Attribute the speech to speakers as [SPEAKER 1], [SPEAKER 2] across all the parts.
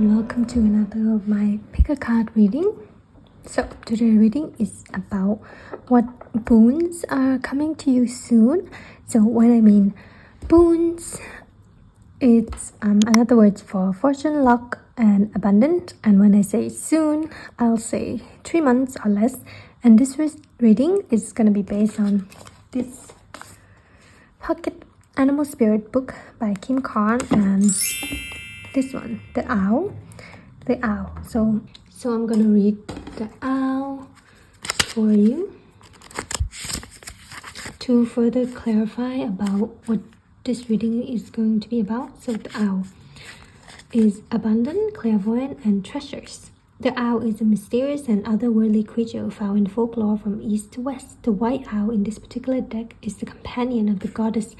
[SPEAKER 1] and welcome to another of my pick a card reading. So today's reading is about what boons are coming to you soon. So when I mean boons, it's another word for fortune, luck, and abundance. And when I say soon, I'll say 3 months or less. And this reading is going to be based on this pocket animal spirit book by Quart and this one, the owl. So I'm gonna read the owl for you to further clarify about what this reading is going to be about. So the owl is abundant, clairvoyant, and treasures. The owl is a mysterious and otherworldly creature found in folklore from east to west. The white owl in this particular deck is the companion of the goddess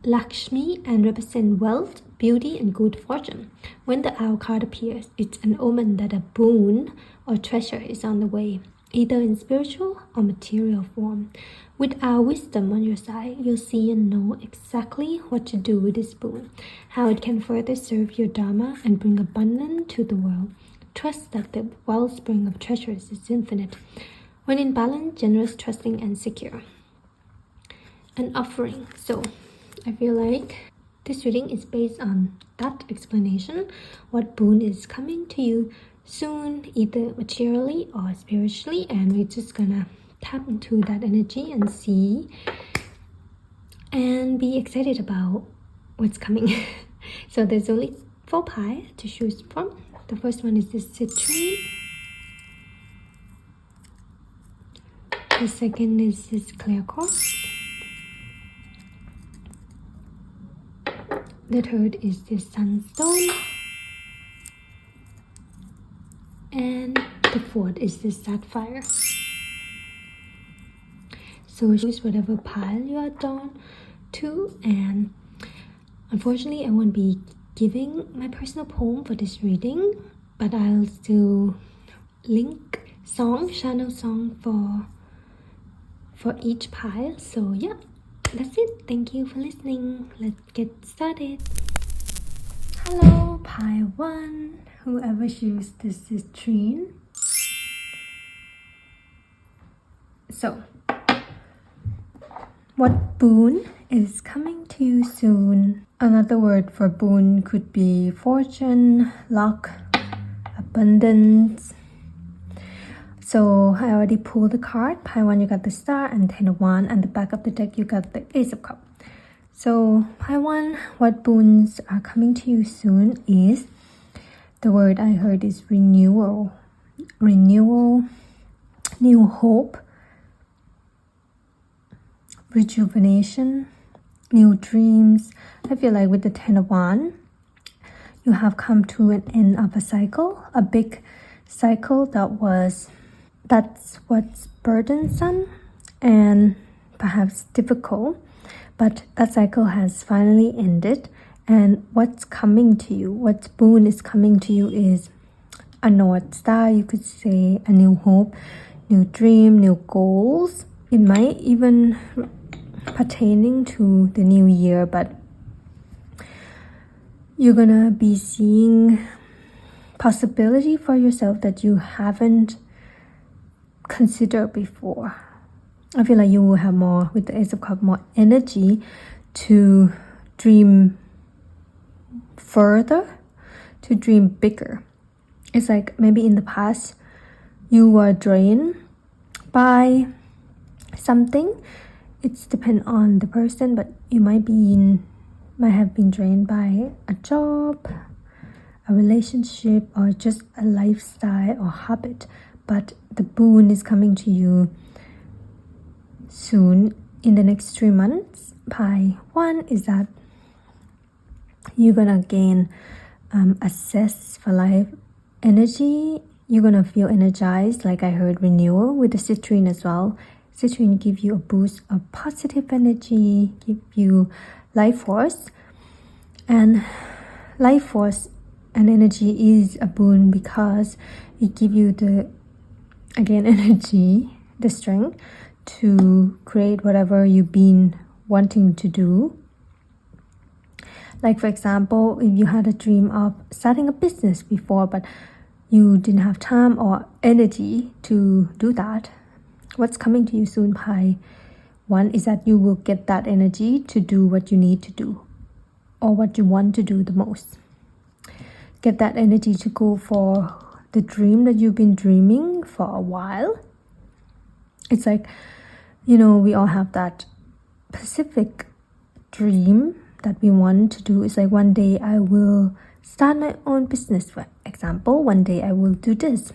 [SPEAKER 1] Lakshmi and represent wealth, beauty, and good fortune. When the owl card appears, it's an omen that a boon or treasure is on the way, either in spiritual or material form. With owl wisdom on your side, you'll see and know exactly what to do with this boon, how it can further serve your dharma and bring abundance to the world. Trust that the wellspring of treasures is infinite. When in balance, generous, trusting, and secure. An offering. So I feel like this reading is based on that explanation, what boon is coming to you soon, either materially or spiritually, and we're just gonna tap into that energy and see and be excited about what's coming. So there's only 4 pies to choose from. The first one is the Citrine. The second is this clear quartz. The third is this sunstone. And the fourth is this sapphire. So choose whatever pile you are drawn to. And unfortunately, I won't be giving my personal poem for this reading, but I'll still link channel song for each pile. So yeah. That's it. Thank you for listening. Let's get started. Hello, pile 1. Whoever chooses this is Citrine. So, what boon is coming to you soon? Another word for boon could be fortune, luck, abundance. So I already pulled the card. Pile 1 you got the star and 10 of wands, and the back of the deck you got the ace of cups. So pile 1, what boons are coming to you soon is, the word I heard is renewal, new hope, rejuvenation, new dreams. I feel like with the 10 of wands, you have come to an end of a cycle, a big cycle that's what's burdensome and perhaps difficult, but that cycle has finally ended. And what's coming to you, what's boon is coming to you is a North Star, you could say, a new hope, new dream, new goals. It might even pertaining to the new year, but you're gonna be seeing possibility for yourself that you haven't considered before. I feel like you will have more, with the Ace of Cups, more energy to dream further, to dream bigger. It's like maybe in the past you were drained by something. It's depend on the person, but you might have been drained by a job, a relationship, or just a lifestyle or habit. But the boon is coming to you soon in the next 3 months. Pile 1 is that you're gonna gain a zest for life energy. You're gonna feel energized, like I heard renewal with the Citrine as well. Citrine give you a boost of positive energy, give you life force. And life force and energy is a boon because it give you the energy, the strength to create whatever you've been wanting to do. Like for example, if you had a dream of starting a business before, but you didn't have time or energy to do that, what's coming to you soon, Pi 1, is that you will get that energy to do what you need to do or what you want to do the most. Get that energy to go for the dream that you've been dreaming for a while. It's like, you know, we all have that specific dream that we want to do. It's like, one day I will start my own business, for example. One day I will do this.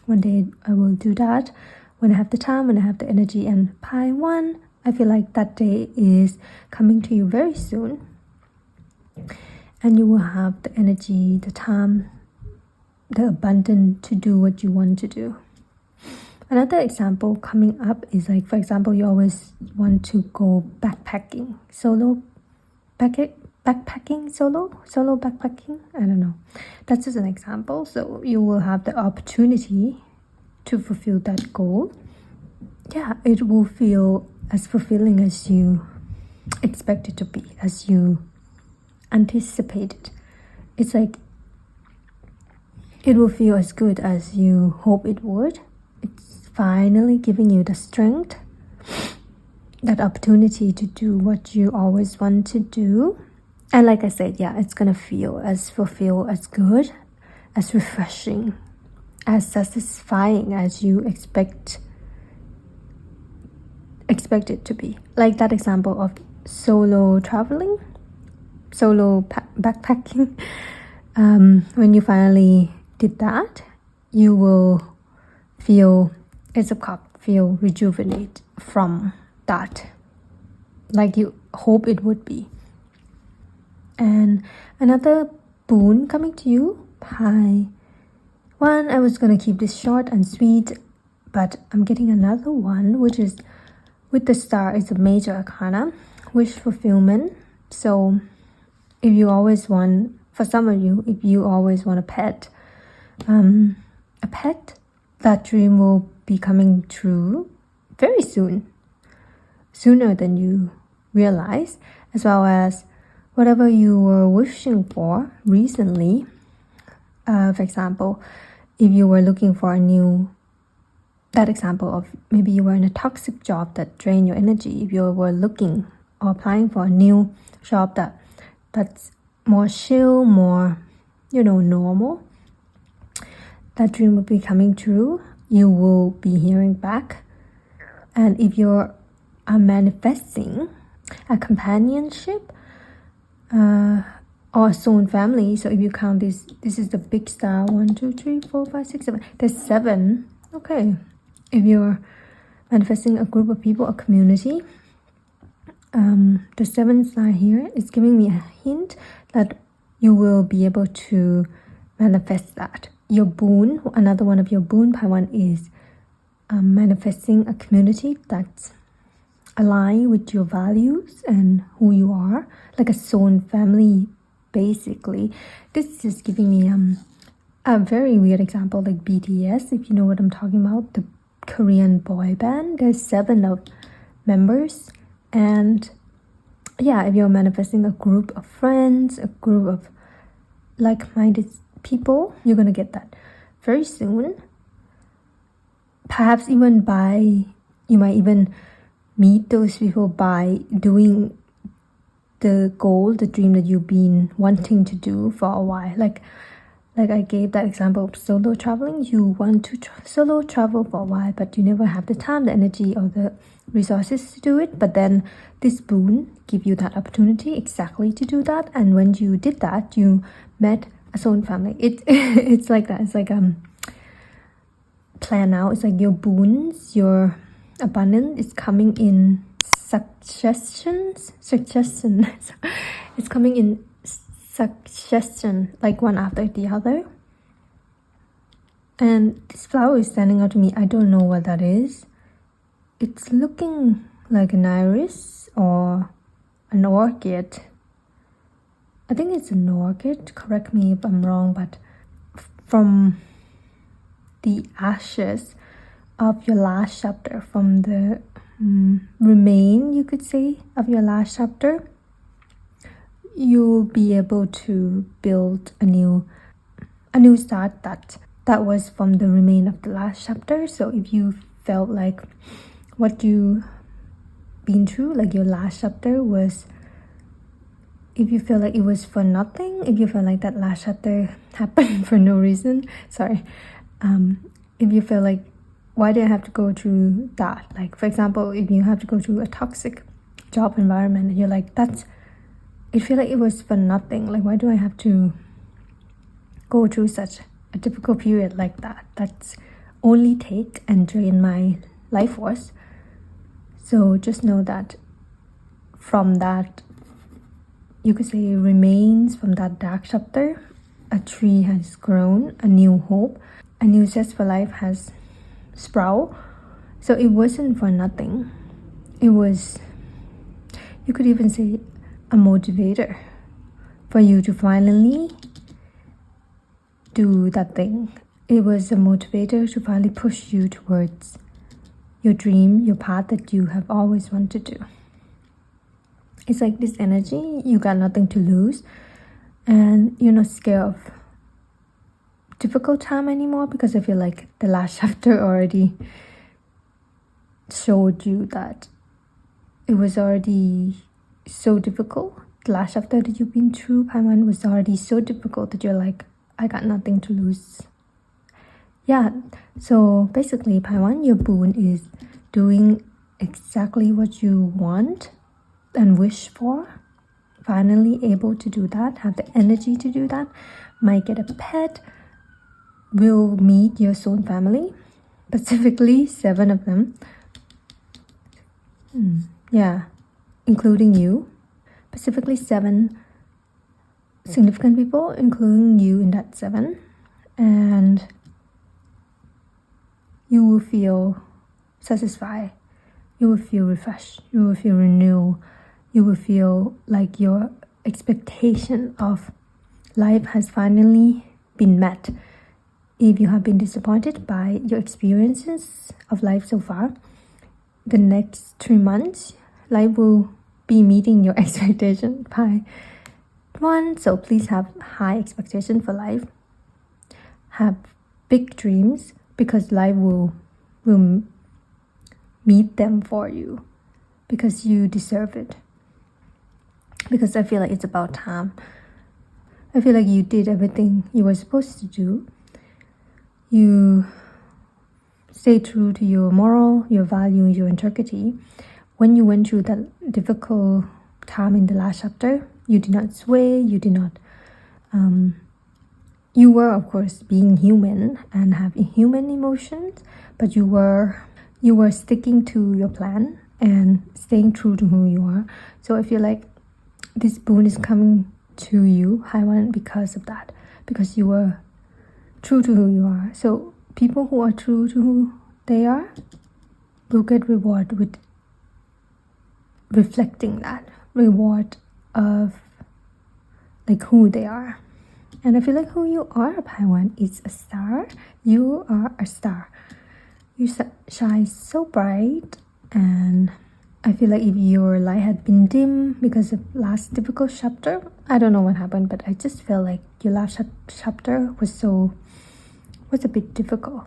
[SPEAKER 1] One day I will do that. When I have the time, when I have the energy. And Pi 1, I feel like that day is coming to you very soon. And you will have the energy, the time, the abundance to do what you want to do. Another example coming up is like, for example, you always want to go backpacking, solo backpacking, solo backpacking. I don't know. That's just an example. So you will have the opportunity to fulfill that goal. Yeah, it will feel as fulfilling as you expect it to be, as you anticipated. It's like it will feel as good as you hope it would. It's finally giving you the strength, that opportunity to do what you always want to do. And like I said, yeah, it's gonna feel as fulfilled, as good, as refreshing, as satisfying as you expect it to be. Like that example of solo traveling, solo backpacking. When you finally did that, you will feel, it's a cup, feel rejuvenate from that, like you hope it would be. And another boon coming to you, Pi 1. I was gonna keep this short and sweet, but I'm getting another one, which is with the star. It's a major arcana, wish fulfillment. So if you always want, for some of you, if you always want a pet, that dream will be coming true very soon, sooner than you realize, as well as whatever you were wishing for recently. For example, if you were looking for a new, that example of maybe you were in a toxic job that drained your energy. If you were looking or applying for a new job that's more chill, more, you know, normal, that dream will be coming true. You will be hearing back. And if you're manifesting a companionship or soul family, so if you count this is the big star, 1 2 3 4 5 6 7, there's 7. Okay, if you're manifesting a group of people, a community, the 7th star here is giving me a hint that you will be able to manifest that. Your boon, another one of your boon, Pi 1, is manifesting a community that's aligned with your values and who you are, like a soul family, basically. This is giving me a very weird example, like BTS, if you know what I'm talking about, the Korean boy band. There's 7 of members, and yeah, if you're manifesting a group of friends, a group of like-minded people, you're gonna get that very soon. Perhaps even you might even meet those people by doing the goal, the dream that you've been wanting to do for a while. Like I gave that example of solo traveling. You want to solo travel for a while, but you never have the time, the energy, or the resources to do it. But then this boon give you that opportunity exactly to do that. And when you did that, you met a soul family. It's like that. It's like plan out. It's like your boons, your abundance is coming in suggestions. It's coming in suggestion, like one after the other. And this flower is standing out to me. I don't know what that is. It's looking like an iris or an orchid. I think it's an orchid, correct me if I'm wrong, but from the ashes of your last chapter, from the remain, you could say, of your last chapter, you'll be able to build a new start that was from the remain of the last chapter. So if you felt like what you been through, like your last chapter was, if you feel like it was for nothing, if you feel like that last chapter happened for no reason, sorry, if you feel like, why did I have to go through that? Like, for example, if you have to go through a toxic job environment and you're like, I feel like it was for nothing. Like, why do I have to go through such a difficult period like that? That's only take and drain my life force. So just know that from that, you could say, remains from that dark chapter, a tree has grown, a new hope, a new zest for life has sprout. So it wasn't for nothing. It was, you could even say, a motivator for you to finally do that thing. It was a motivator to finally push you towards your dream, your path that you have always wanted to do. It's like this energy, you got nothing to lose, and you're not scared of difficult time anymore, because I feel like the last chapter already showed you that it was already so difficult. The last chapter that you've been through, Paiwan, was already so difficult that you're like, I got nothing to lose. Yeah, so basically, Paiwan, your boon is doing exactly what you want and wish for. Finally able to do that, have the energy to do that, might get a pet, will meet your soul family, specifically 7 of them. Yeah, including you. Specifically 7 significant people, including you in that 7. And you will feel satisfied. You will feel refreshed. You will feel renewed. You will feel like your expectation of life has finally been met. If you have been disappointed by your experiences of life so far, the next 3 months, life will be meeting your expectation by 1. So please have high expectation for life. Have big dreams, because life will meet them for you, because you deserve it. Because I feel like it's about time. I feel like you did everything you were supposed to do. You stay true to your moral, your value, your integrity. When you went through that difficult time in the last chapter, you did not sway, you did not you were, of course, being human and having human emotions, but you were sticking to your plan and staying true to who you are. So I feel like this boon is coming to you, Haiwan, because of that, because you were true to who you are. So people who are true to who they are will get reward with reflecting that reward of like who they are. And I feel like who you are, Paiwan, is a star. You are a star. You shine so bright, and I feel like if your light had been dim because of last difficult chapter, I don't know what happened, but I just felt like your last chapter was a bit difficult.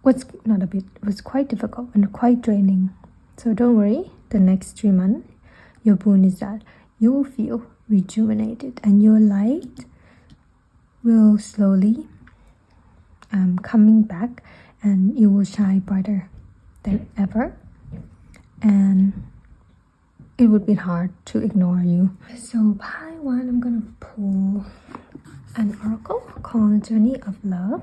[SPEAKER 1] What's not a bit, it was quite difficult and quite draining. So don't worry, the next 3 months, your boon is that you will feel rejuvenated, and your light will slowly coming back, and you will shine brighter than ever, and it would be hard to ignore you. So Paiwan, I'm gonna pull an oracle called Journey of Love,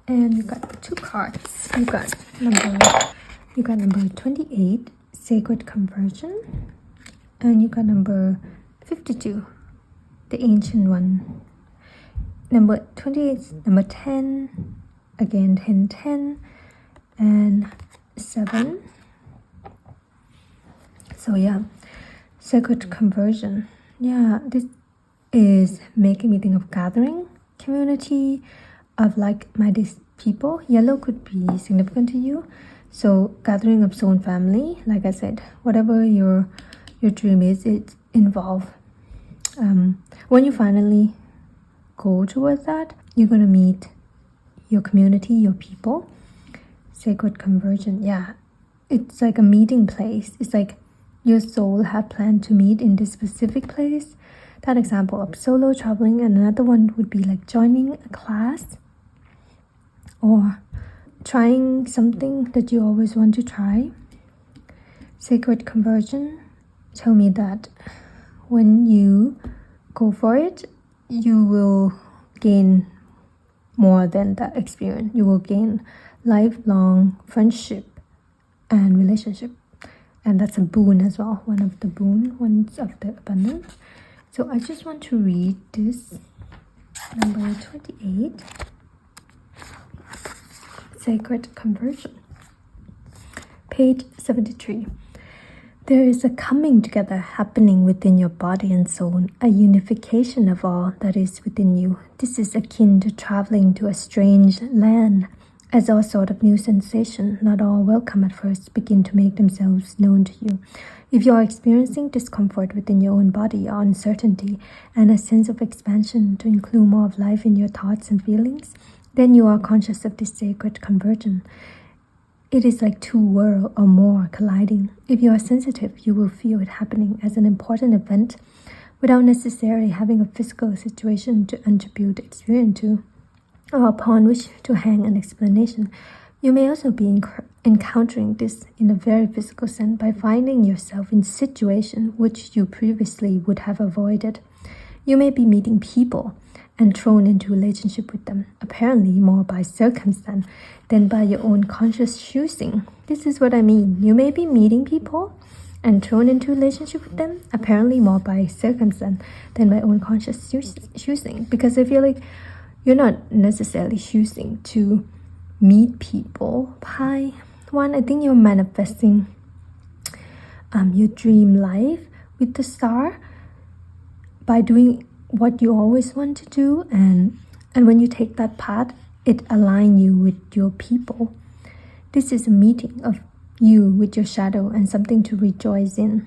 [SPEAKER 1] and you got 2 cards. You got number 28, Sacred Conversion, and you got number 52, the Ancient One. Number 28 is number 10, again 10, 10, and 7. So yeah, Sacred Conversion. Yeah, this is making me think of gathering, community of like-minded people. Yellow could be significant to you. So gathering of soul family, like I said, whatever your your dream is, it involves when you finally go towards that, you're gonna meet your community, your people. Sacred conversion, yeah, it's like a meeting place. It's like your soul had planned to meet in this specific place. That example of solo traveling, and another one would be like joining a class or trying something that you always want to try. Sacred conversion tell me that when you go for it, you will gain more than that experience. You will gain lifelong friendship and relationship, and that's a boon as well, one of the boon ones of the abundance. So I just want to read this number 28, Sacred Conversion, page 73. There is a coming together happening within your body and soul, a unification of all that is within you. This is akin to traveling to a strange land, as all sort of new sensation, not all welcome at first, begin to make themselves known to you. If you are experiencing discomfort within your own body, or uncertainty, and a sense of expansion to include more of life in your thoughts and feelings, then you are conscious of this sacred conversion. It is like two worlds or more colliding. If you are sensitive, you will feel it happening as an important event without necessarily having a physical situation to attribute experience to, or upon which to hang an explanation. You may also be encountering this in a very physical sense by finding yourself in situations which you previously would have avoided. You may be meeting people and thrown into relationship with them, apparently more by circumstance than by your own conscious choosing. This is what I mean. You may be meeting people and thrown into relationship with them, apparently more by circumstance than by own conscious choosing. Because I feel like you're not necessarily choosing to meet people. By one, I think you're manifesting your dream life with the star by doing what you always want to do, and when you take that path, it aligns you with your people. This is a meeting of you with your shadow and something to rejoice in.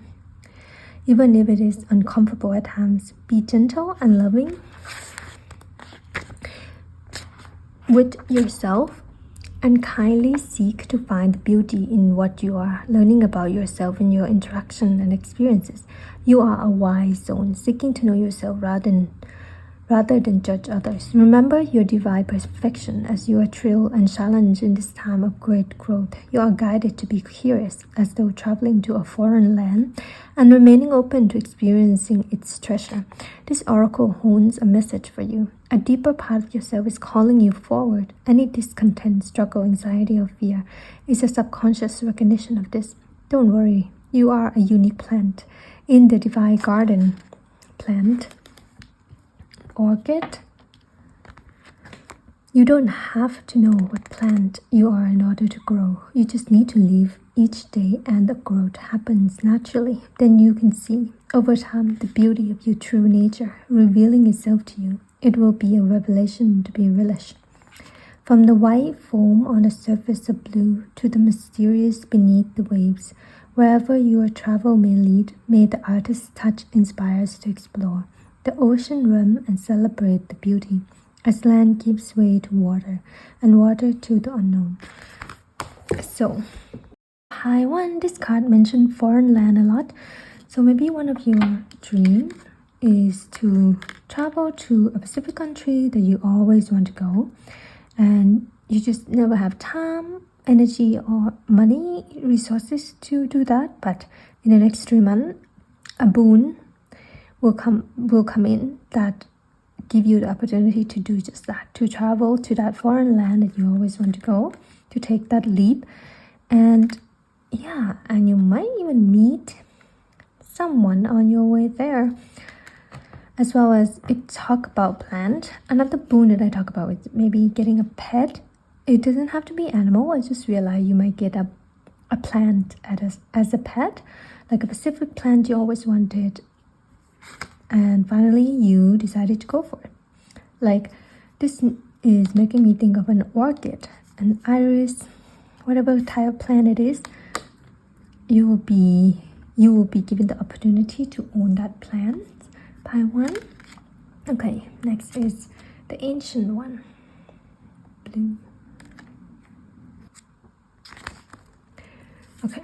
[SPEAKER 1] Even if it is uncomfortable at times, be gentle and loving with yourself and kindly seek to find the beauty in what you are learning about yourself in your interaction and experiences. You are a wise soul seeking to know yourself rather than judge others. Remember your divine perfection as you are thrilled and challenged in this time of great growth. You are guided to be curious as though traveling to a foreign land and remaining open to experiencing its treasure. This oracle holds a message for you. A deeper part of yourself is calling you forward. Any discontent, struggle, anxiety, or fear is a subconscious recognition of this. Don't worry, you are a unique plant in the divine garden. Plant, orchid. You don't have to know what plant you are in order to grow. You just need to live each day, and the growth happens naturally. Then you can see over time the beauty of your true nature revealing itself to you. It will be a revelation to be relished. From the white foam on the surface of blue to the mysterious beneath the waves, wherever your travel may lead, may the artist's touch inspire us to explore the ocean rim and celebrate the beauty as land gives way to water and water to the unknown. So, high one, this card mentioned foreign land a lot. So maybe one of your dreams is to travel to a specific country that you always want to go, and you just never have time, energy, or money, resources to do that. But in the next 3 months, a boon will come in that give you the opportunity to do just that, to travel to that foreign land that you always want to go, to take that leap. And yeah, and you might even meet someone on your way there. As well as it talk about plant. Another boon that I talk about is maybe getting a pet. It doesn't have to be animal. I just realized you might get a plant as a pet, like a specific plant you always wanted, and finally you decided to go for it. Like, this is making me think of an orchid, an iris, whatever type of plant it is. You will be you will be given the opportunity to own that plant. Pile 1. Okay, next is the ancient one. Blue. Okay.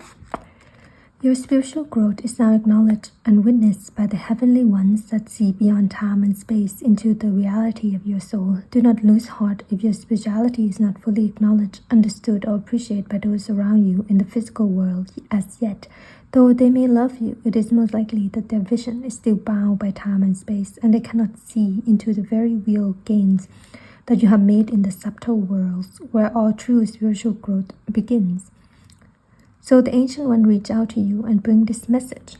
[SPEAKER 1] Your spiritual growth is now acknowledged and witnessed by the heavenly ones that see beyond time and space into the reality of your soul. Do not lose heart if your spirituality is not fully acknowledged, understood, or appreciated by those around you in the physical world as yet. Though they may love you, it is most likely that their vision is still bound by time and space, and they cannot see into the very real gains that you have made in the subtle worlds where all true spiritual growth begins. So the Ancient One reach out to you and bring this message.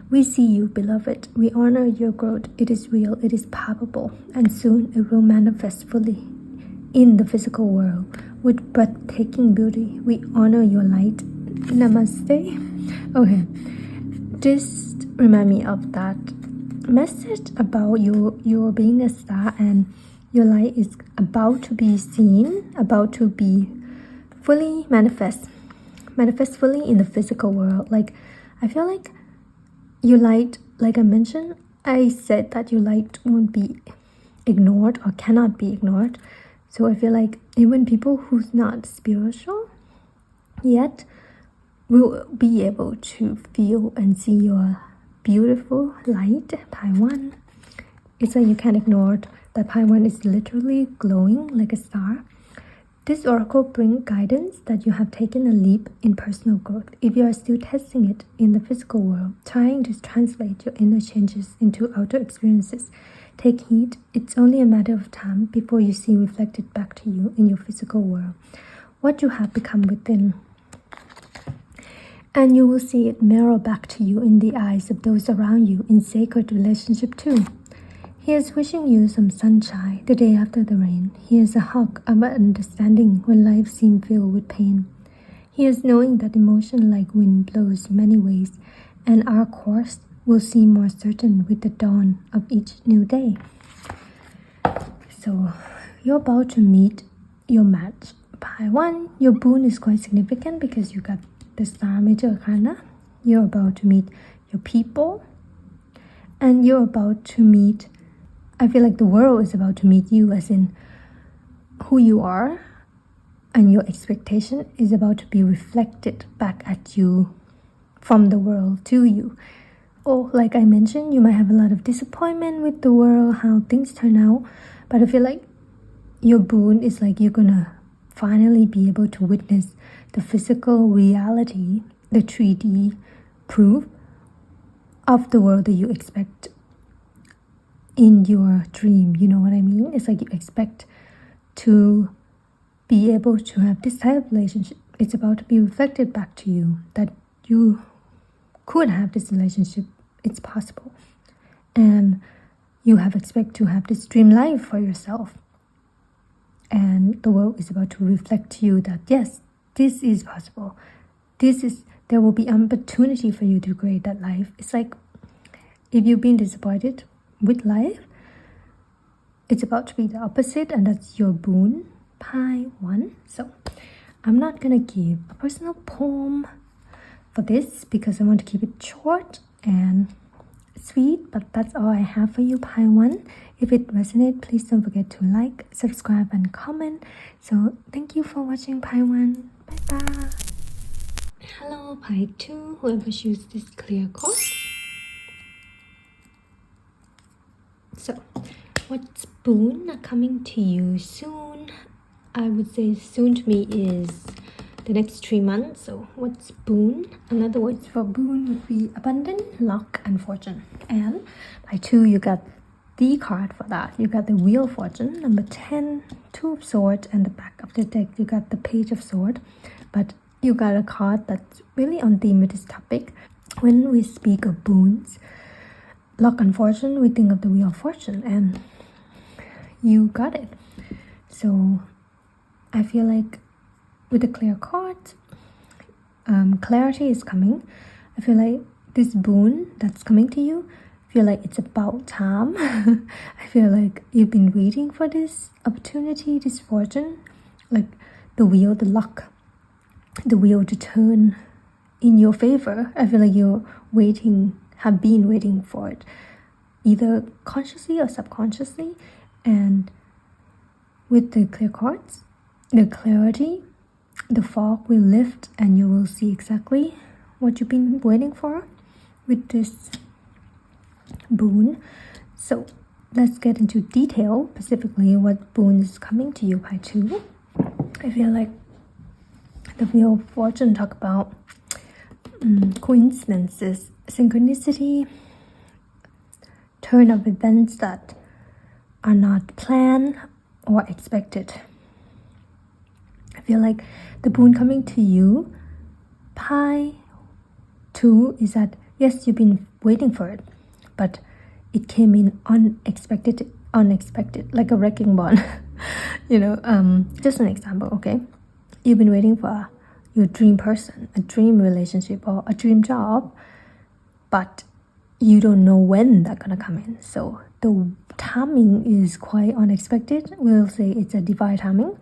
[SPEAKER 1] We see you, beloved. We honor your growth. It is real, it is palpable, and soon it will manifest fully in the physical world with breathtaking beauty. We honor your light. Namaste. Okay, just remind me of that message about you being a star and your light is about to be seen, about to be fully manifest fully in the physical world. Like, I feel like your light, like I mentioned, I said that your light won't be ignored or cannot be ignored. So I feel like even people who's not spiritual yet will be able to feel and see your beautiful light. Pile 1. It's like you can't ignore it. That Pile 1 is literally glowing like a star. This oracle brings guidance that you have taken a leap in personal growth. If you are still testing it in the physical world, trying to translate your inner changes into outer experiences, take heed. It's only a matter of time before you see reflected back to you in your physical world what you have become within. And you will see it mirror back to you in the eyes of those around you in sacred relationship too. He is wishing you some sunshine the day after the rain. He is a hug of understanding when life seems filled with pain. He is knowing that emotion like wind blows many ways, and our course will seem more certain with the dawn of each new day. So you're about to meet your match. Pile 1, your boon is quite significant because you got the Star Major Arcana. You're about to meet your people, and you're about to meet, I feel like the world is about to meet you, as in who you are, and your expectation is about to be reflected back at you from the world to you. Or like I mentioned, you might have a lot of disappointment with the world, how things turn out, but I feel like your boon is like you're gonna finally be able to witness the physical reality, the 3D proof of the world that you expect in your dream. You know what I mean? It's like you expect to be able to have this type of relationship. It's about to be reflected back to you that you could have this relationship. It's possible. And you have expect to have this dream life for yourself. And the world is about to reflect to you that yes, this is possible. There will be opportunity for you to create that life. It's like if you've been disappointed with life, it's about to be the opposite, and that's your boon. Pile 1. So I'm not gonna give a personal poem for this because I want to keep it short and sweet, but that's all I have for you, Pile 1. If it resonates, please don't forget to like, subscribe, and comment. So thank you for watching Pile 1. Bye bye. Hello, Pile 2. Whoever chooses this clear course. So, what's boon coming to you soon? I would say soon to me is the next 3 months. So, what's boon? Another words for boon would be abundance, luck, and fortune. And by 2, you got the card for that. You got the Wheel of Fortune, number 10, 2 of Swords, and the back of the deck you got the Page of Swords. But you got a card that's really on theme with this topic. When we speak of boons, luck and fortune, we think of the Wheel of Fortune, and you got it. So I feel like with the clear cards, clarity is coming. I feel like this boon that's coming to you, I feel like it's about time. I feel like you've been waiting for this opportunity, this fortune, like the wheel, the luck, the wheel to turn in your favor. I feel like you're have been waiting for it, either consciously or subconsciously. And with the clear cards, the clarity, the fog will lift and you will see exactly what you've been waiting for with this boon. So let's get into detail, specifically what boon is coming to you by 2. I feel like the Wheel of Fortune talk about coincidences, synchronicity, turn of events that are not planned or expected. I feel like the boon coming to you by 2 is that, yes, you've been waiting for it, but it came in unexpected, like a wrecking ball. Just an example, okay? You've been waiting for your dream person, a dream relationship, or a dream job, but you don't know when that's gonna come in. So the timing is quite unexpected. We'll say it's a divine timing.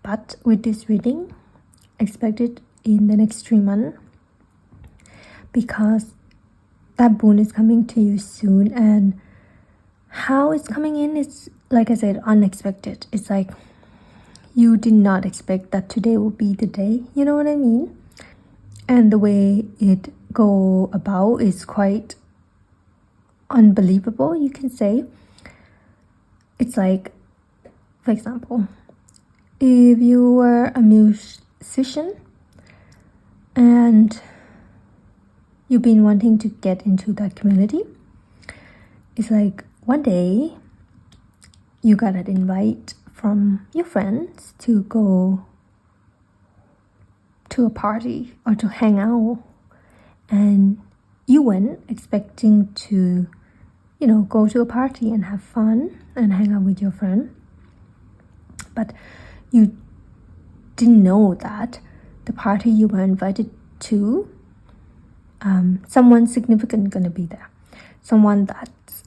[SPEAKER 1] But with this reading, expect it in the next 3 months, because that boon is coming to you soon. And how it's coming in is, like I said, unexpected. It's like you did not expect that today will be the day. You know what I mean? And the way it go about is quite unbelievable, you can say. It's like, for example, if you were a musician and you've been wanting to get into that community, it's like one day you got an invite from your friends to go to a party or to hang out, and you went expecting to go to a party and have fun and hang out with your friend, but you didn't know that the party you were invited to, someone significant gonna be there, someone that's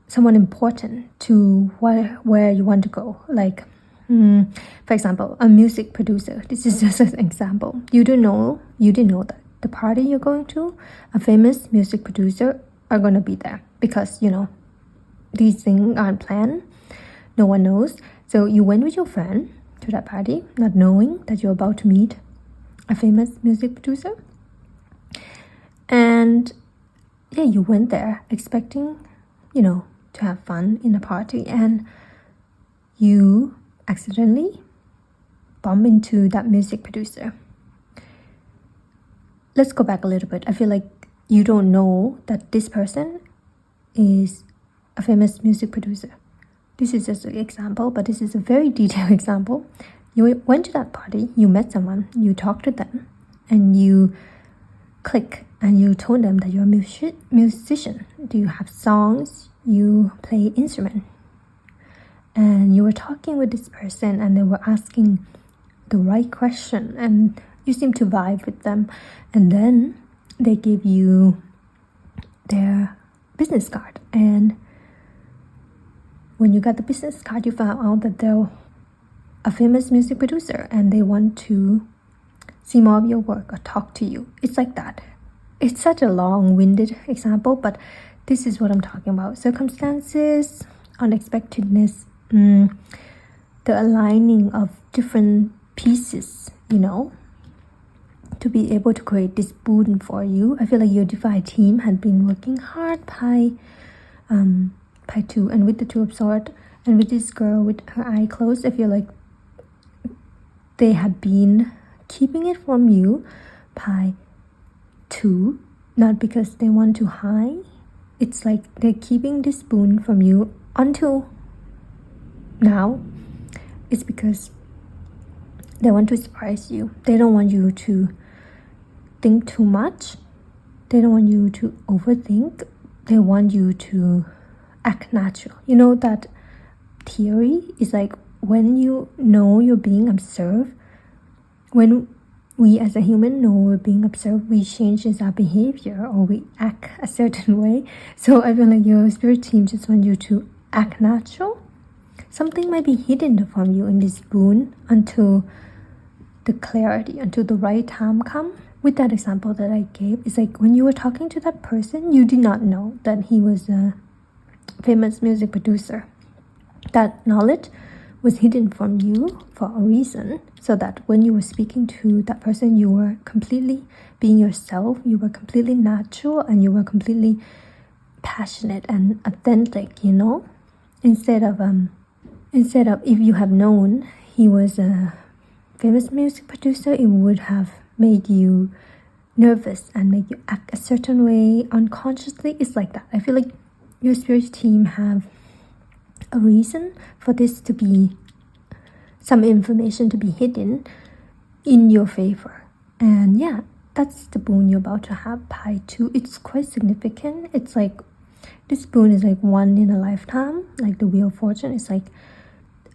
[SPEAKER 1] someone important to where you want to go. Like, for example, a music producer. This is just an example. You didn't know that the party you're going to, a famous music producer, are gonna be there, because these things aren't planned. No one knows. So you went with your friend to that party, not knowing that you're about to meet a famous music producer. And yeah, you went there expecting, to have fun in the party, and you accidentally bump into that music producer. Let's go back a little bit. I feel like you don't know that this person is a famous music producer. This is just an example, but this is a very detailed example. You went to that party, you met someone, you talked to them, and you click, and you told them that you're a musician. Do you have songs? You play instrument. And you were talking with this person, and they were asking the right question, and you seem to vibe with them. And then they give you their business card, and when you got the business card, you found out that they're a famous music producer and they want to see more of your work or talk to you. It's like that. It's such a long-winded example, but this is what I'm talking about. Circumstances, unexpectedness, the aligning of different pieces, to be able to create this boon for you. I feel like your divine team had been working hard by 2, and with the 2 of Swords, and with this girl with her eye closed, I feel like they had been keeping it from you by 2, not because they want to hide. It's like they're keeping this boon from you until now. It's because they want to surprise you. They don't want you to think too much. They don't want you to overthink. They want you to act natural. That theory is like, when you know you're being observed, when we as a human know we're being observed, we change our behavior or we act a certain way. So I feel like your spirit team just want you to act natural. Something might be hidden from you in this boon until the clarity until the right time come. With that example that I gave, it's like when you were talking to that person, you did not know that he was a famous music producer. That knowledge was hidden from you for a reason, so that when you were speaking to that person, you were completely being yourself, you were completely natural, and you were completely passionate and authentic, you know? Instead of if you have known he was a famous music producer, it would have made you nervous and make you act a certain way unconsciously. It's like that. I feel like your spirit team have a reason for this to be, some information to be hidden in your favor. And yeah, that's the boon you're about to have, Pi 2. It's quite significant. It's like, this boon is like one in a lifetime, like the Wheel of Fortune. It's like,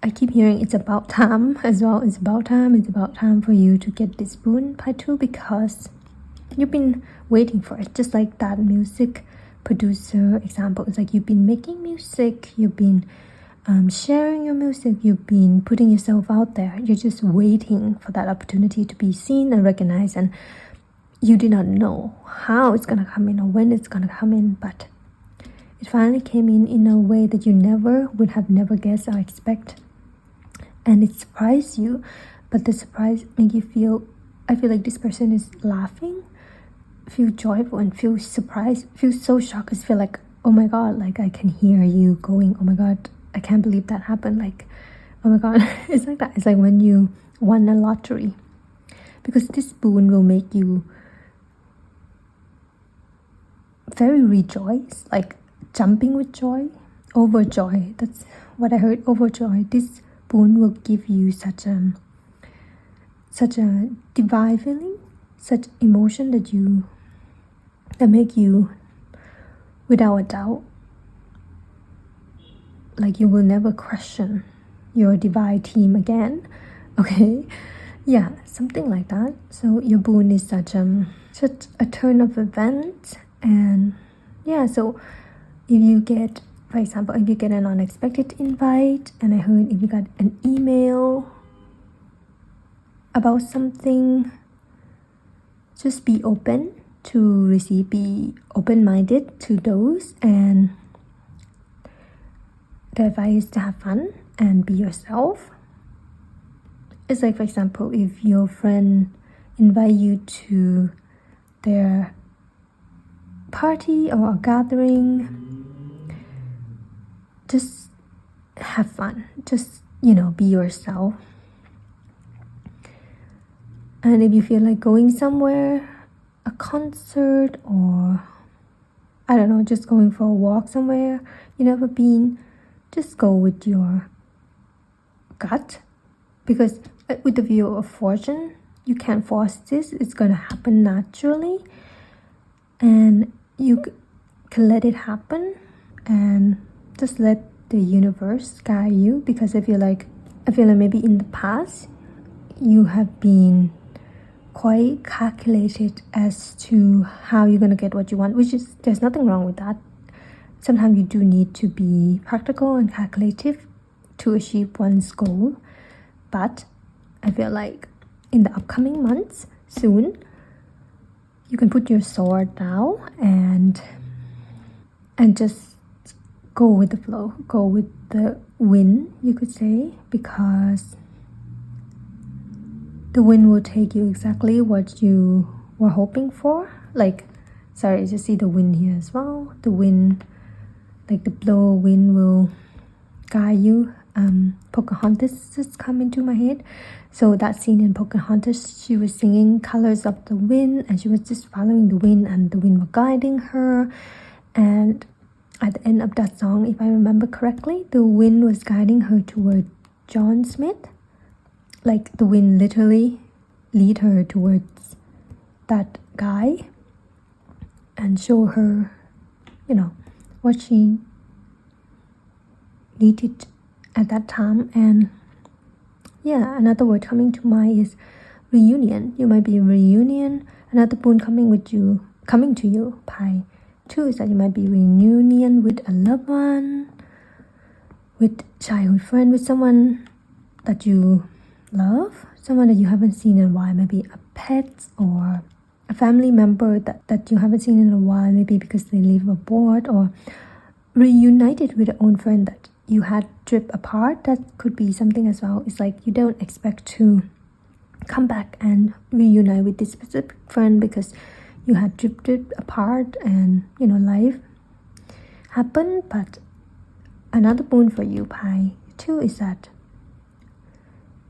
[SPEAKER 1] I keep hearing it's about time as well. It's about time for you to get this boon, Pi 2, because you've been waiting for it. Just like that music producer example. It's like you've been making music, you've been sharing your music, you've been putting yourself out there. You're just waiting for that opportunity to be seen and recognized, and you did not know how it's gonna come in or when it's gonna come in, but it finally came in a way that you would have never guessed or expect. And it surprised you, but the surprise made you feel, I feel like this person is laughing, feel joyful, and feel surprised, feel so shocked, because feel like, oh my god, like I can hear you going, oh my god, I can't believe that happened, like, oh my god. It's like that. It's like when you won a lottery, because this boon will make you very rejoiced, like jumping with joy, overjoyed. That's what I heard, overjoyed. This boon will give you such a divine feeling, such emotion that make you, without a doubt, like you will never question your divine team again. Okay, yeah, something like that. So your boon is such a turn of events. And yeah, so if you get, for example, if you get an unexpected invite, and I heard if you got an email about something, just be open to receive, be open-minded to those. And the advice is to have fun and be yourself. It's like, for example, if your friend invite you to their party or a gathering, just have fun, just, be yourself. And if you feel like going somewhere, a concert, or I don't know, just going for a walk somewhere you never been, just go with your gut, because with the Wheel of Fortune, you can't force this. It's gonna happen naturally, and you can let it happen and just let the universe guide you. Because I feel like maybe in the past you have been quite calculated as to how you're gonna get what you want, which is, there's nothing wrong with that. Sometimes you do need to be practical and calculative to achieve one's goal. But I feel like in the upcoming months, soon, you can put your sword down and just go with the flow, go with the wind, you could say, because the wind will take you exactly what you were hoping for. Like, sorry, you see the wind here as well. The wind, like the blow wind, will guide you. Pocahontas just come into my head. So that scene in Pocahontas, she was singing Colors of the Wind, and she was just following the wind, and the wind was guiding her. And at the end of that song, if I remember correctly, the wind was guiding her toward John Smith. Like the wind literally lead her towards that guy and show her, what she needed at that time. And yeah, another word coming to mind is reunion. You might be a reunion. Another boon coming to you, Pi 2, is that you might be reunion with a loved one, with childhood friend, with someone that you love, someone that you haven't seen in a while, maybe a pet or a family member that you haven't seen in a while, maybe because they live abroad, or reunited with an old friend that you had drift apart. That could be something as well. It's like you don't expect to come back and reunite with this specific friend because you had drifted apart and life happened. But another boon for you, Pi 2, is that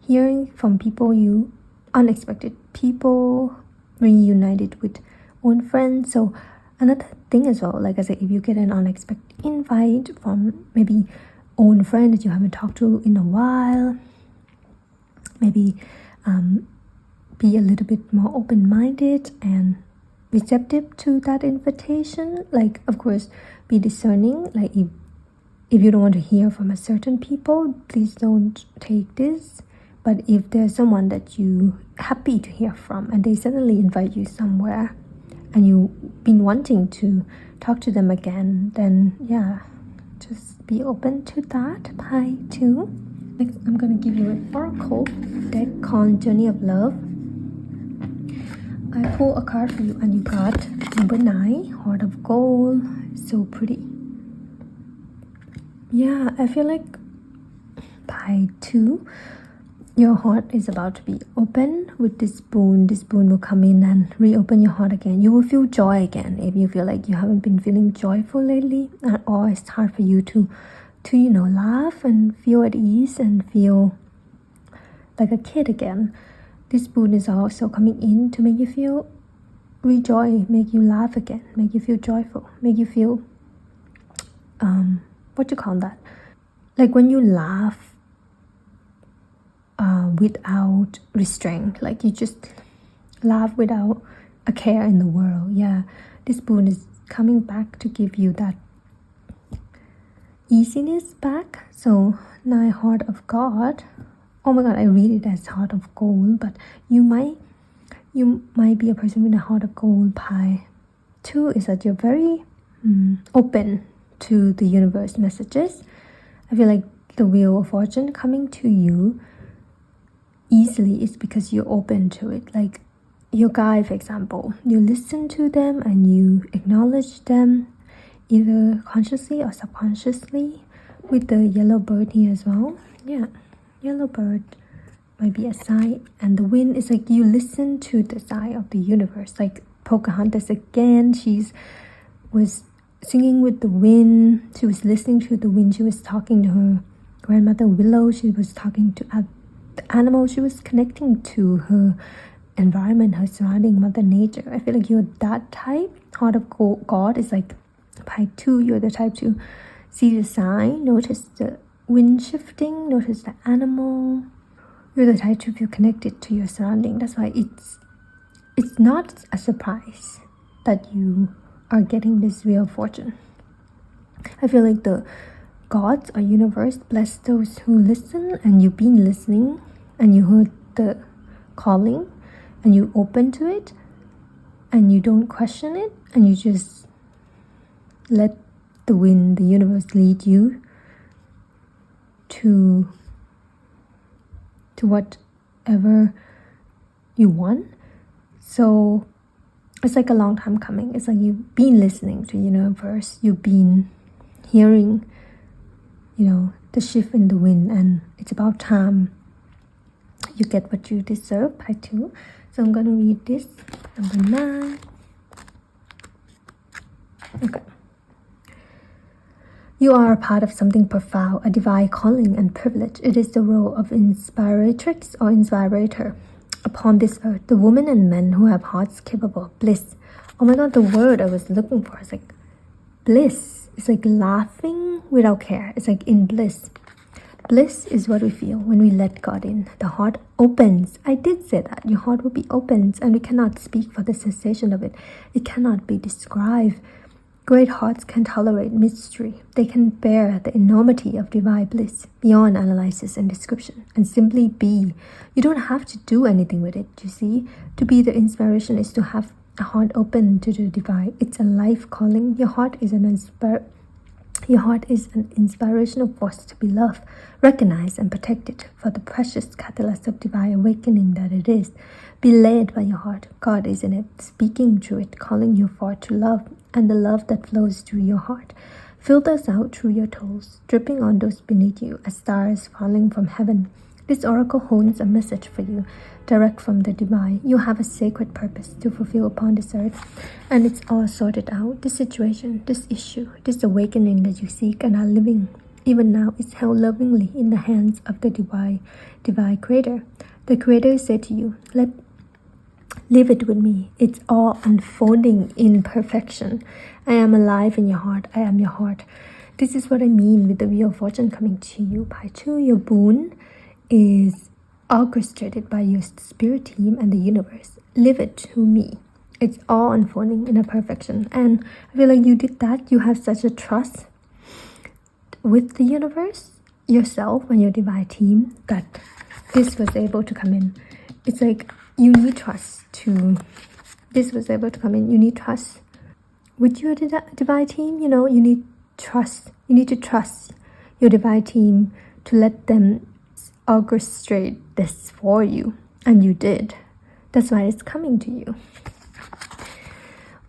[SPEAKER 1] hearing from people, you unexpected people, reunited with old friends. So another thing as well, like I said, if you get an unexpected invite from maybe old friend that you haven't talked to in a while, maybe be a little bit more open-minded and receptive to that invitation. Like, of course, be discerning. Like, if you don't want to hear from a certain people, please don't take this. But if there's someone that you happy to hear from and they suddenly invite you somewhere and you've been wanting to talk to them again, then yeah, just be open to that. Pi 2. Next, I'm gonna give you an oracle deck called Journey of Love. I pull a card for you and you got number 9, Heart of Gold. So pretty. Yeah, I feel like Pi 2, your heart is about to be open with this boon. This boon will come in and reopen your heart again. You will feel joy again if you feel like you haven't been feeling joyful lately, or it's hard for you to laugh and feel at ease and feel like a kid again. This boon is also coming in to make you feel rejoice, make you laugh again, make you feel joyful, make you feel what you call that? Like when you laugh without restraint, like you just laugh without a care in the world. Yeah, this boon is coming back to give you that easiness back. So 9, Heart of God. Oh my god, I read it as Heart of Gold, but you might be a person with a heart of gold. Pi 2 is that you're very open to the universe messages. I feel like the Wheel of Fortune coming to you easily is because you're open to it. Like your guide, for example, you listen to them and you acknowledge them either consciously or subconsciously. With the yellow bird here as well. Yeah, yellow bird might be a sign, and the wind is like you listen to the sign of the universe. Like Pocahontas again, was singing with the wind. She was listening to the wind. She was talking to her grandmother Willow. She was talking to the animal. She was connecting to her environment, her surrounding, Mother Nature. I feel like you're that type. Heart of God is like Pi 2. You're the type to see the sign, notice the wind shifting, notice the animal. You're the type to feel connected to your surrounding. That's why it's not a surprise that you are getting this Wheel of Fortune. I feel like the gods or universe bless those who listen, and you've been listening and you heard the calling and you open to it and you don't question it and you just let the wind, the universe lead you to whatever you want. So it's like a long time coming. It's like you've been listening to universe, you've been hearing the shift in the wind, and it's about time you get what you deserve. Pi 2. So I'm gonna read this, number 9. Okay. You are a part of something profound, a divine calling and privilege. It is the role of inspiratrix or inspirator upon this earth. The women and men who have hearts capable of bliss. Oh my god, the word I was looking for is like bliss. It's like laughing without care. It's like in bliss. Bliss is what we feel when we let God in. The heart opens. I did say that. Your heart will be opened, and we cannot speak for the sensation of it. It cannot be described. Great hearts can tolerate mystery. They can bear the enormity of divine bliss beyond analysis and description, and simply be. You don't have to do anything with it, you see. To be the inspiration is to have a heart open to the divine. It's a life calling. Your heart is an Your heart is an inspirational force to be loved, recognized, and protected for the precious catalyst of divine awakening that it is. Be led by your heart. God is in it, speaking through it, calling you forth to love, and the love that flows through your heart filters out through your toes, dripping on those beneath you as stars falling from heaven. This oracle holds a message for you, direct from the divine. You have a sacred purpose to fulfill upon this earth, and it's all sorted out. This situation, this issue, this awakening that you seek and are living even now is held lovingly in the hands of the divine creator. The creator said to you, leave it with me. It's all unfolding in perfection. I am alive in your heart. I am your heart. This is what I mean with the Wheel of Fortune coming to you. By two, your boon is orchestrated by your spirit team and the universe. Leave it to me. It's all unfolding in a perfection. And I feel like you did that. You have such a trust with the universe, yourself, and your divine team that this was able to come in. It's like you need trust to... This was able to come in. You need trust with your divine team. You know, you need trust. You need to trust your divine team to let them orchestrate this for you, and you did. That's why it's coming to you.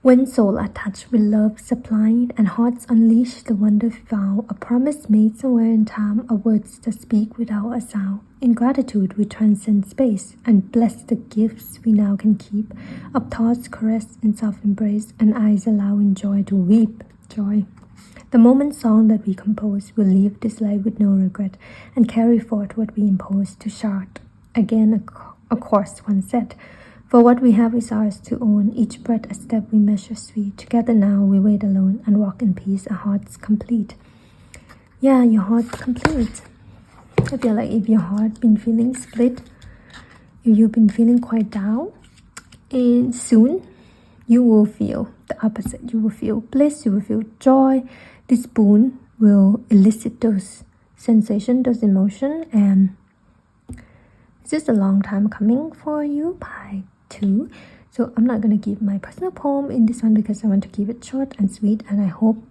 [SPEAKER 1] When souls are touched with love supplied and hearts unleash the wonder found, a promise made somewhere in time, are words that speak without a sound. In gratitude we transcend space and bless the gifts we now can keep, of thoughts caressed in soft embrace and eyes allowing joy to weep joy. The moment song that we compose will leave this life with no regret and carry forth what we impose to chart. Again, a course once said, for what we have is ours to own, each breath a step we measure sweet. Together now we wait alone and walk in peace, our hearts complete. Yeah, your heart's complete. I feel like if your heart been feeling split, if you've been feeling quite down, and soon you will feel the opposite. You will feel bliss, you will feel joy. This boon will elicit those sensations, those emotions, and it's just a long time coming for you by two. So I'm not going to give my personal poem in this one because I want to keep it short and sweet, and I hope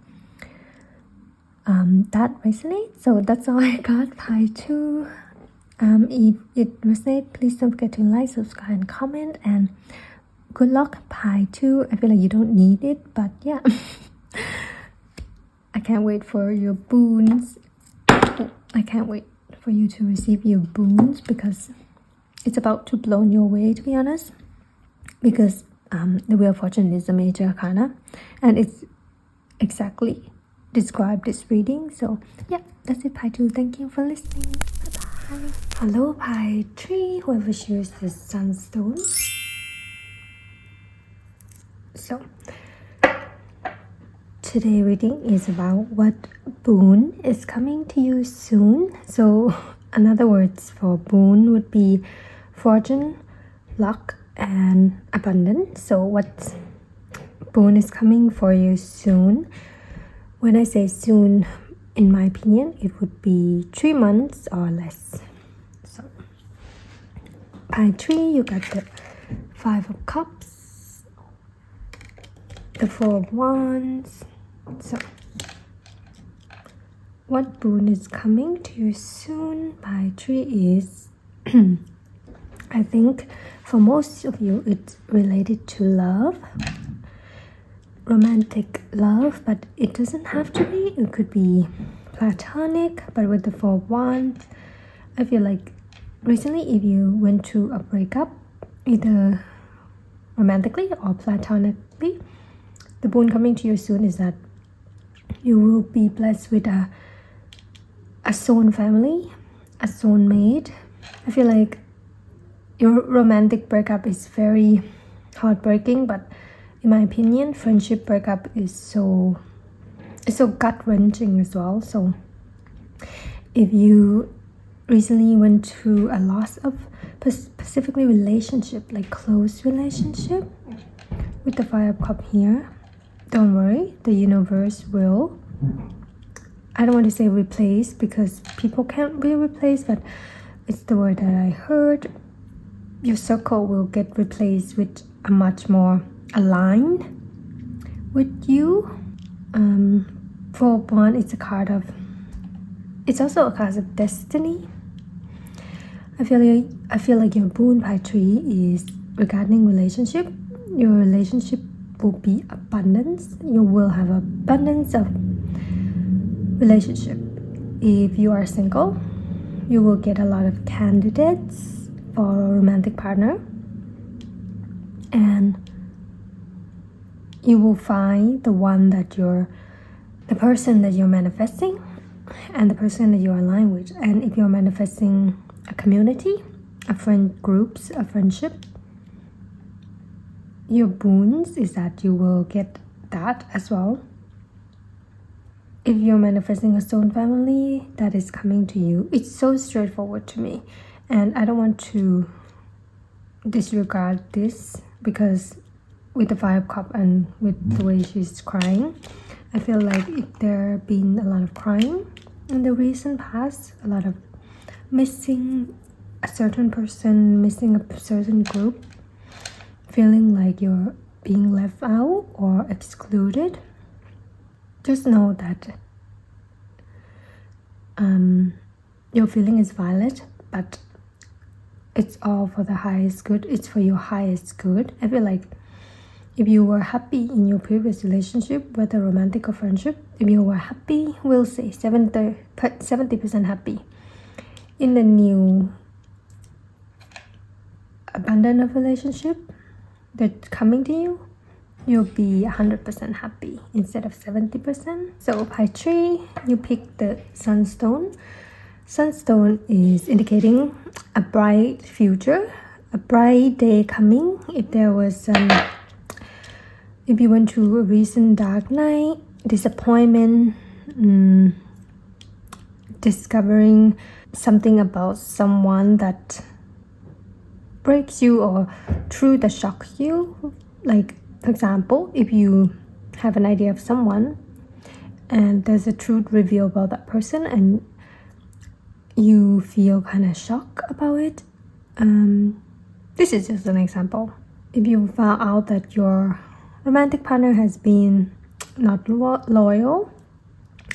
[SPEAKER 1] that resonates. So that's all I got by two. If it resonates, please don't forget to like, subscribe, and comment, and good luck by two. I feel like you don't need it, but yeah. I can't wait for your boons. I can't wait for you to receive your boons because it's about to blow your way, to be honest. Because the Wheel of Fortune is a major arcana, and it's exactly described this reading. So yeah, that's it, Pi 2. Thank you for listening. Bye-bye. Hello, Pi 3, whoever shares the sunstone. So today reading is about what boon is coming to you soon. So another words for boon would be fortune, luck, and abundance. So what boon is coming for you soon? When I say soon, in my opinion, it would be 3 months or less. So by 3, you got the 5 of Cups, the 4 of Wands. So what boon is coming to you soon by 3 is I think for most of you it's related to love, romantic love, but it doesn't have to be. It could be platonic, but with the 4 of Wands, I feel like recently if you went through a breakup, either romantically or platonically, the boon coming to you soon is that you will be blessed with a soul family, a soulmate. I feel like your romantic breakup is very heartbreaking, but in my opinion, friendship breakup is so gut-wrenching as well. So if you recently went through a loss of specifically relationship, like close relationship, with the 5 of Cups here, don't worry, the universe will, I don't want to say replace because people can't be replaced, but it's the word that I heard. Your circle will get replaced with a much more aligned with you For one, it's also a card of destiny. I feel like your Boon by 3 is regarding relationship. Your relationship will be abundance. You will have abundance of relationship. If you are single, you will get a lot of candidates for a romantic partner, and you will find the person that you're manifesting and the person that you're aligned with. And if you're manifesting a community, a friend groups, a friendship, your boons is that you will get that as well. If you're manifesting a stone family that is coming to you, it's so straightforward to me, and I don't want to disregard this, because with the 5 cup and with the way she's crying, I feel like there been a lot of crying in the recent past, a lot of missing a certain person, missing a certain group, feeling like you're being left out or excluded. Just know that your feeling is valid, but it's all for the highest good. It's for your highest good. I feel like if you were happy in your previous relationship, whether romantic or friendship, if you were happy, we'll say 70% happy. In the new abundant of relationship that's coming to you, you'll be 100% happy instead of 70%. So by 3, you pick the sunstone. Sunstone is indicating a bright future, a bright day coming. If there was if you went through a recent dark night, disappointment, discovering something about someone that breaks you or truth that shocks you, like for example, if you have an idea of someone and there's a truth reveal about that person and you feel kind of shocked about it, this is just an example. If you found out that your romantic partner has been not loyal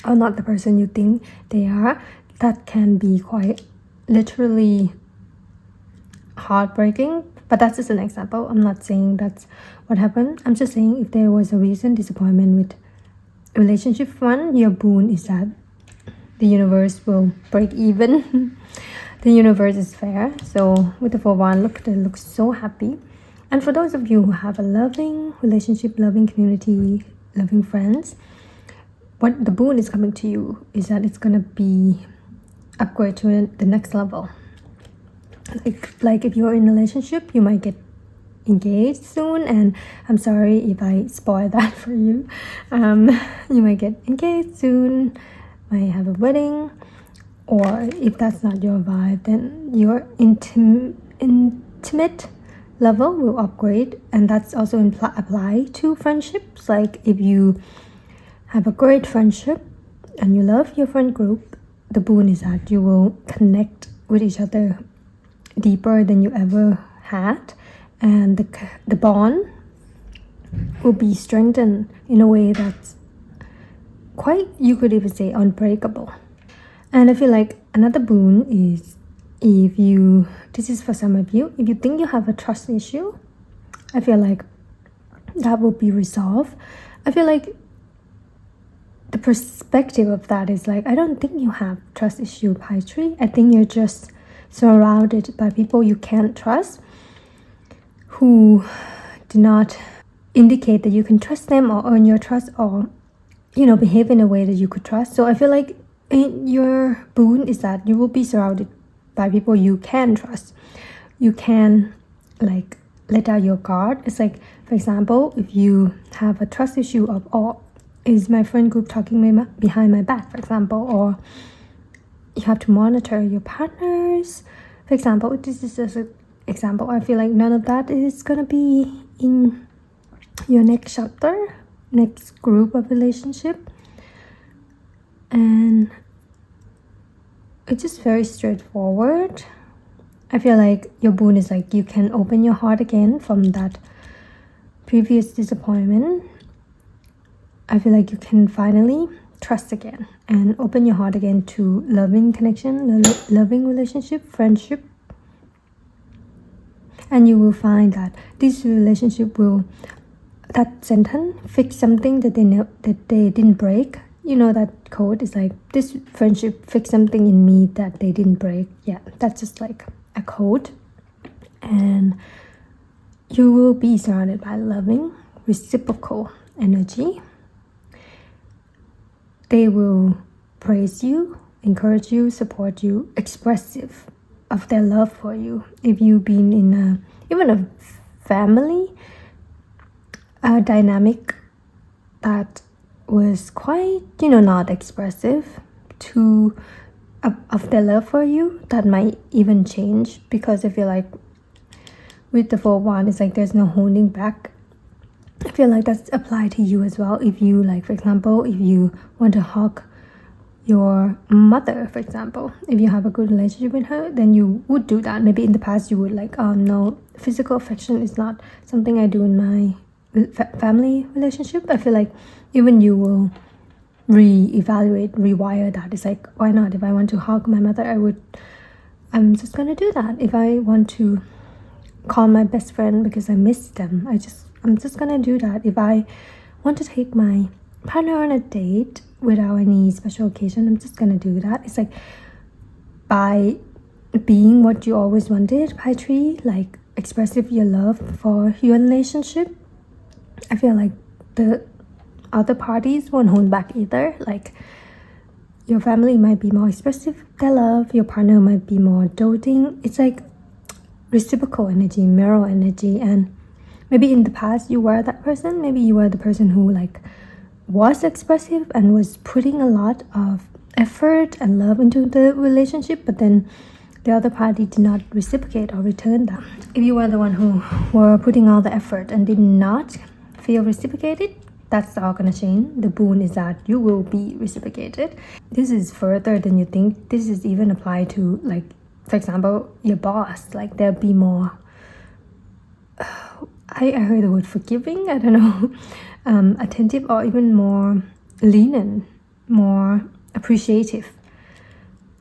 [SPEAKER 1] or not the person you think they are, that can be quite literally heartbreaking. But that's just an example. I'm not saying that's what happened. I'm just saying if there was a recent disappointment with relationship 1, your boon is that the universe will break even. The universe is fair. So with the 4-1, look, they look so happy. And for those of you who have a loving relationship, loving community, loving friends, what the boon is coming to you is that it's gonna be upgrade to the next level. Like if you're in a relationship, you might get engaged soon, and I'm sorry if I spoil that for you. You might get engaged soon, might have a wedding, or if that's not your vibe, then your intimate level will upgrade. And that's also apply to friendships. Like if you have a great friendship and you love your friend group, the boon is that you will connect with each other deeper than you ever had, and the bond will be strengthened in a way that's quite, you could even say, unbreakable. And I feel like another boon is, this is for some of you, if you think you have a trust issue, I feel like that will be resolved. I feel like the perspective of that is like, I don't think you have trust issue, Pi 3. I think you're just surrounded by people you can't trust, who do not indicate that you can trust them or earn your trust, or behave in a way that you could trust. So I feel like your boon is that you will be surrounded by people you can trust. You can like let out your guard. It's like, for example, if you have a trust issue of, is my friend group talking behind my back, for example, or you have to monitor your partners, for example. This is just an example. I feel like none of that is gonna be in your next chapter, next group of relationship. And it's just very straightforward. I feel like your boon is like you can open your heart again from that previous disappointment. I feel like you can finally trust again and open your heart again to loving connection, loving relationship, friendship. And you will find that this relationship will, that sentence, fix something that they didn't break. You know that quote is like, this friendship fixed something in me that they didn't break. Yeah, that's just like a quote. And you will be surrounded by loving, reciprocal energy. They will praise you, encourage you, support you, expressive of their love for you. If you've been in even a family dynamic that was quite, not expressive of their love for you, that might even change, because I feel like with the 4-1, it's like there's no holding back. I feel like that's applied to you as well. If you, like, for example, if you want to hug your mother, for example, if you have a good relationship with her, then you would do that. Maybe in the past you would like, oh no, physical affection is not something I do in my family relationship. I feel like even you will re-evaluate, rewire that. It's like, why not? If I want to hug my mother, I'm just gonna do that. If I want to call my best friend because I miss them, I'm just gonna do that. If I want to take my partner on a date without any special occasion, I'm just gonna do that. It's like, by being what you always wanted, Pi Tree, like expressive your love for your relationship, I feel like the other parties won't hold back either. Like, your family might be more expressive their love, your partner might be more doting. It's like reciprocal energy, mirror energy. And maybe in the past you were that person. Maybe you were the person who like was expressive and was putting a lot of effort and love into the relationship, but then the other party did not reciprocate or return that. If you were the one who were putting all the effort and did not feel reciprocated, that's all gonna change. The boon is that you will be reciprocated. This is further than you think. This is even applied to, like, for example, your boss. Like, there'll be more I heard the word forgiving, I don't know, attentive, or even more lenient, more appreciative.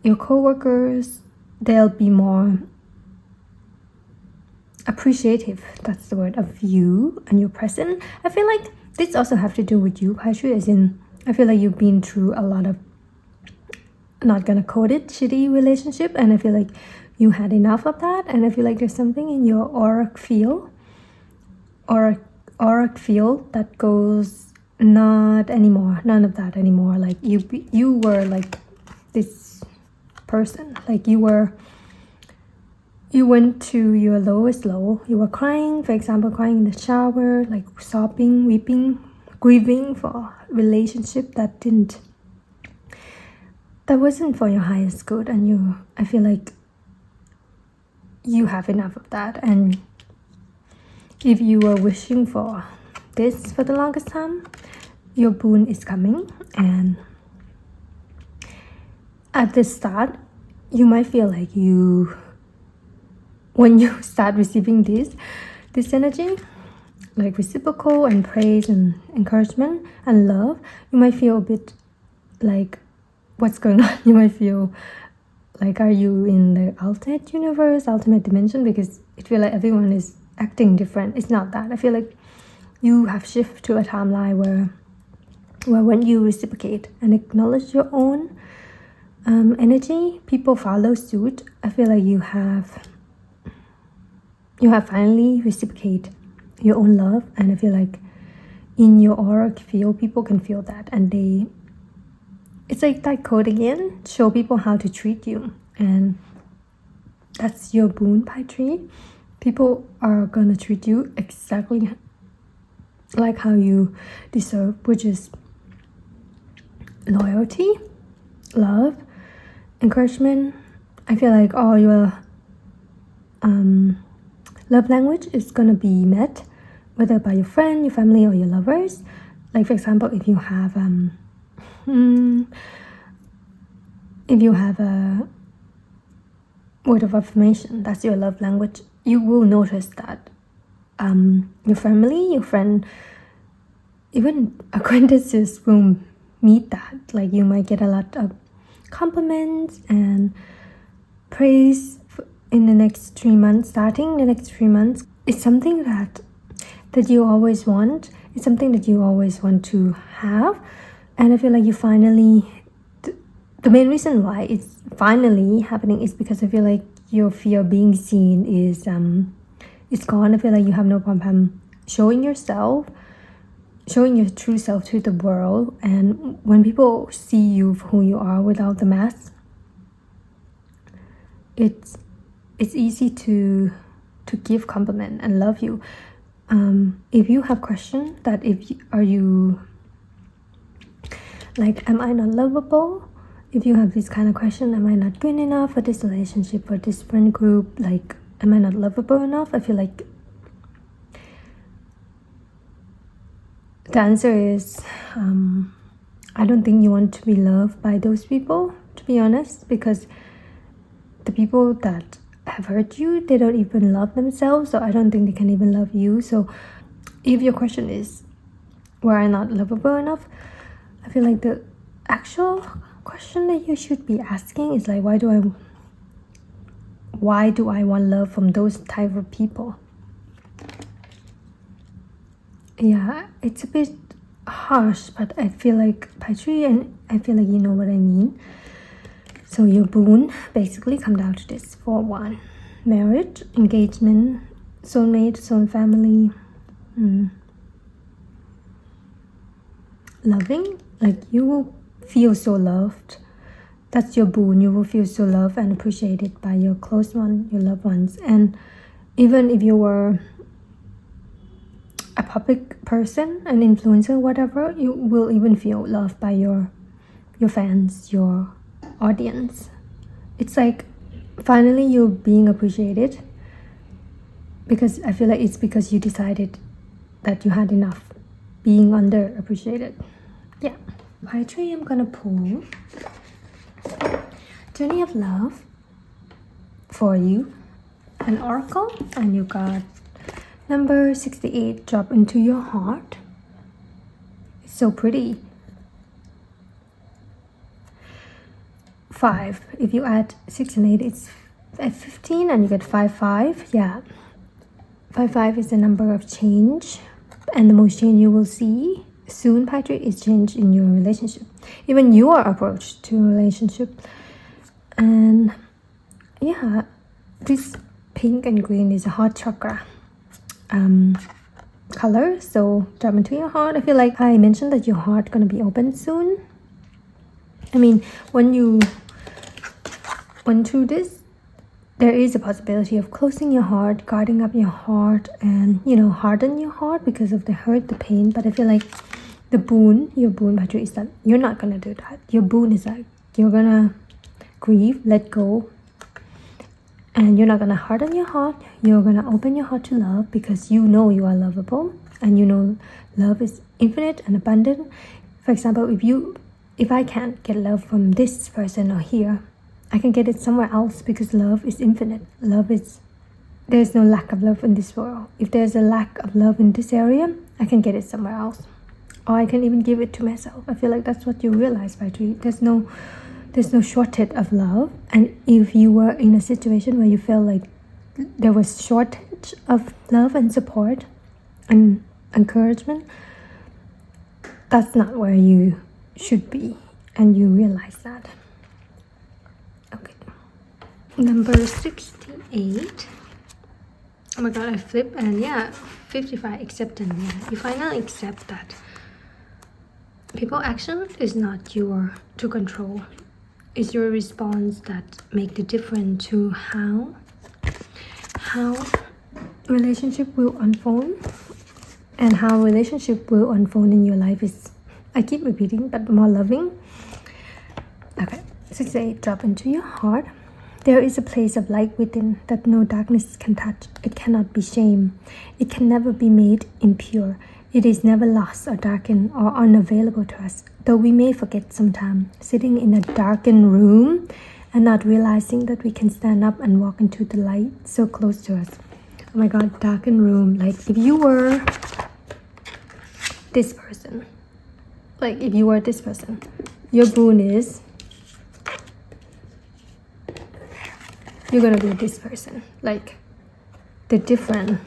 [SPEAKER 1] Your co-workers, they'll be more appreciative, that's the word, of you and your presence. I feel like this also have to do with you, Pi Tree, as in, I feel like you've been through a lot of, not gonna code it, shitty relationship, and I feel like you had enough of that. And I feel like there's something in your auric field that goes, not anymore, none of that anymore. Like, you were like this person, like you went to your lowest low. You were crying, for example, crying in the shower, like sobbing, weeping, grieving for relationship that wasn't for your highest good. And I feel like you have enough of that. And if you were wishing for this for the longest time, your boon is coming. And at the start, you might feel like when you start receiving this energy, like reciprocal and praise and encouragement and love, you might feel a bit like, what's going on? You might feel like, are you in the alternate universe, ultimate dimension? Because it feels like everyone is acting different. It's not that. I feel like you have shifted to a timeline where when you reciprocate and acknowledge your own energy, people follow suit. I feel like you have finally reciprocate your own love. And I feel like in your auric field, people can feel that, and it's like that code again, show people how to treat you. And that's your boon, Pi Tree. People are gonna treat you exactly like how you deserve, which is loyalty, love, encouragement. I feel like all your love language is gonna be met, whether by your friend, your family, or your lovers. Like, for example, if you have a word of affirmation, that's your love language, you will notice that your family, your friend, even acquaintances will meet that. Like you might get a lot of compliments and praise in the next 3 months. Starting the next 3 months, it's something that you always want. It's something that you always want to have. And I feel like you finally, the main reason why it's finally happening is because I feel like your fear of being seen is gone. I feel like you have no problem showing your true self to the world. And when people see you for who you are without the mask, it's easy to give compliment and love you. If you have questions that are you like, am I not lovable? If you have this kind of question, am I not good enough for this relationship or this friend group? Like, am I not lovable enough? I feel like the answer is I don't think you want to be loved by those people, to be honest, because the people that have hurt you, they don't even love themselves, so I don't think they can even love you. So if your question is, were I not lovable enough, I feel like the actual question that you should be asking is like, why do I want love from those type of people? Yeah, it's a bit harsh, but I feel like Patrick, and I feel like you know what I mean. So your boon basically come down to this 4-1. Marriage, engagement, soulmate, soul family, loving. Like you will feel so loved. That's your boon. You will feel so loved and appreciated by your close one, your loved ones. And even if you were a public person, an influencer, whatever, you will even feel loved by your fans, your audience. It's like finally you're being appreciated, because I feel like it's because you decided that you had enough being underappreciated. Yeah. Pie tree, I'm gonna pull Journey of Love for you, an oracle, and you got number 68, drop into your heart. It's so pretty. 5, if you add 6 and 8, it's 15, and you get 5. Yeah, 5 is the number of change, and the most change you will see soon, Patrick, is change in your relationship, even your approach to a relationship. And yeah, this pink and green is a heart chakra color, so drop into your heart. I feel like I mentioned that your heart gonna be open soon. I mean, when you went through this, there is a possibility of closing your heart, guarding up your heart, and harden your heart because of the hurt, the pain. But I feel like the boon, your boon, Patrick, is that you're not gonna do that. Your boon is like you're gonna grieve, let go, and you're not gonna harden your heart. You're gonna open your heart to love, because you know you are lovable, and you know love is infinite and abundant. For example, if I can't get love from this person or here, I can get it somewhere else, because love is infinite. There's no lack of love in this world. If there's a lack of love in this area, I can get it somewhere else, or I can even give it to myself. I feel like that's what you realize, Patrick. There's no shortage of love. And if you were in a situation where you felt like there was shortage of love and support and encouragement, that's not where you should be, and you realize that. Okay, number 68. Oh my god, I flip, and yeah, 55, acceptance. Yeah, you finally accept that people action is not your to control. It's your response that make the difference to how relationship will unfold, and how relationship will unfold in your life is, I keep repeating, but more loving. Okay, 68, drop into your heart. There is a place of light within that no darkness can touch. It cannot be shamed. It can never be made impure. It is never lost or darkened or unavailable to us, though we may forget sometimes, sitting in a darkened room and not realizing that we can stand up and walk into the light so close to us. Oh my god, darkened room. Like if you were this person, like if you were this person, your boon is you're gonna be this person, like the different,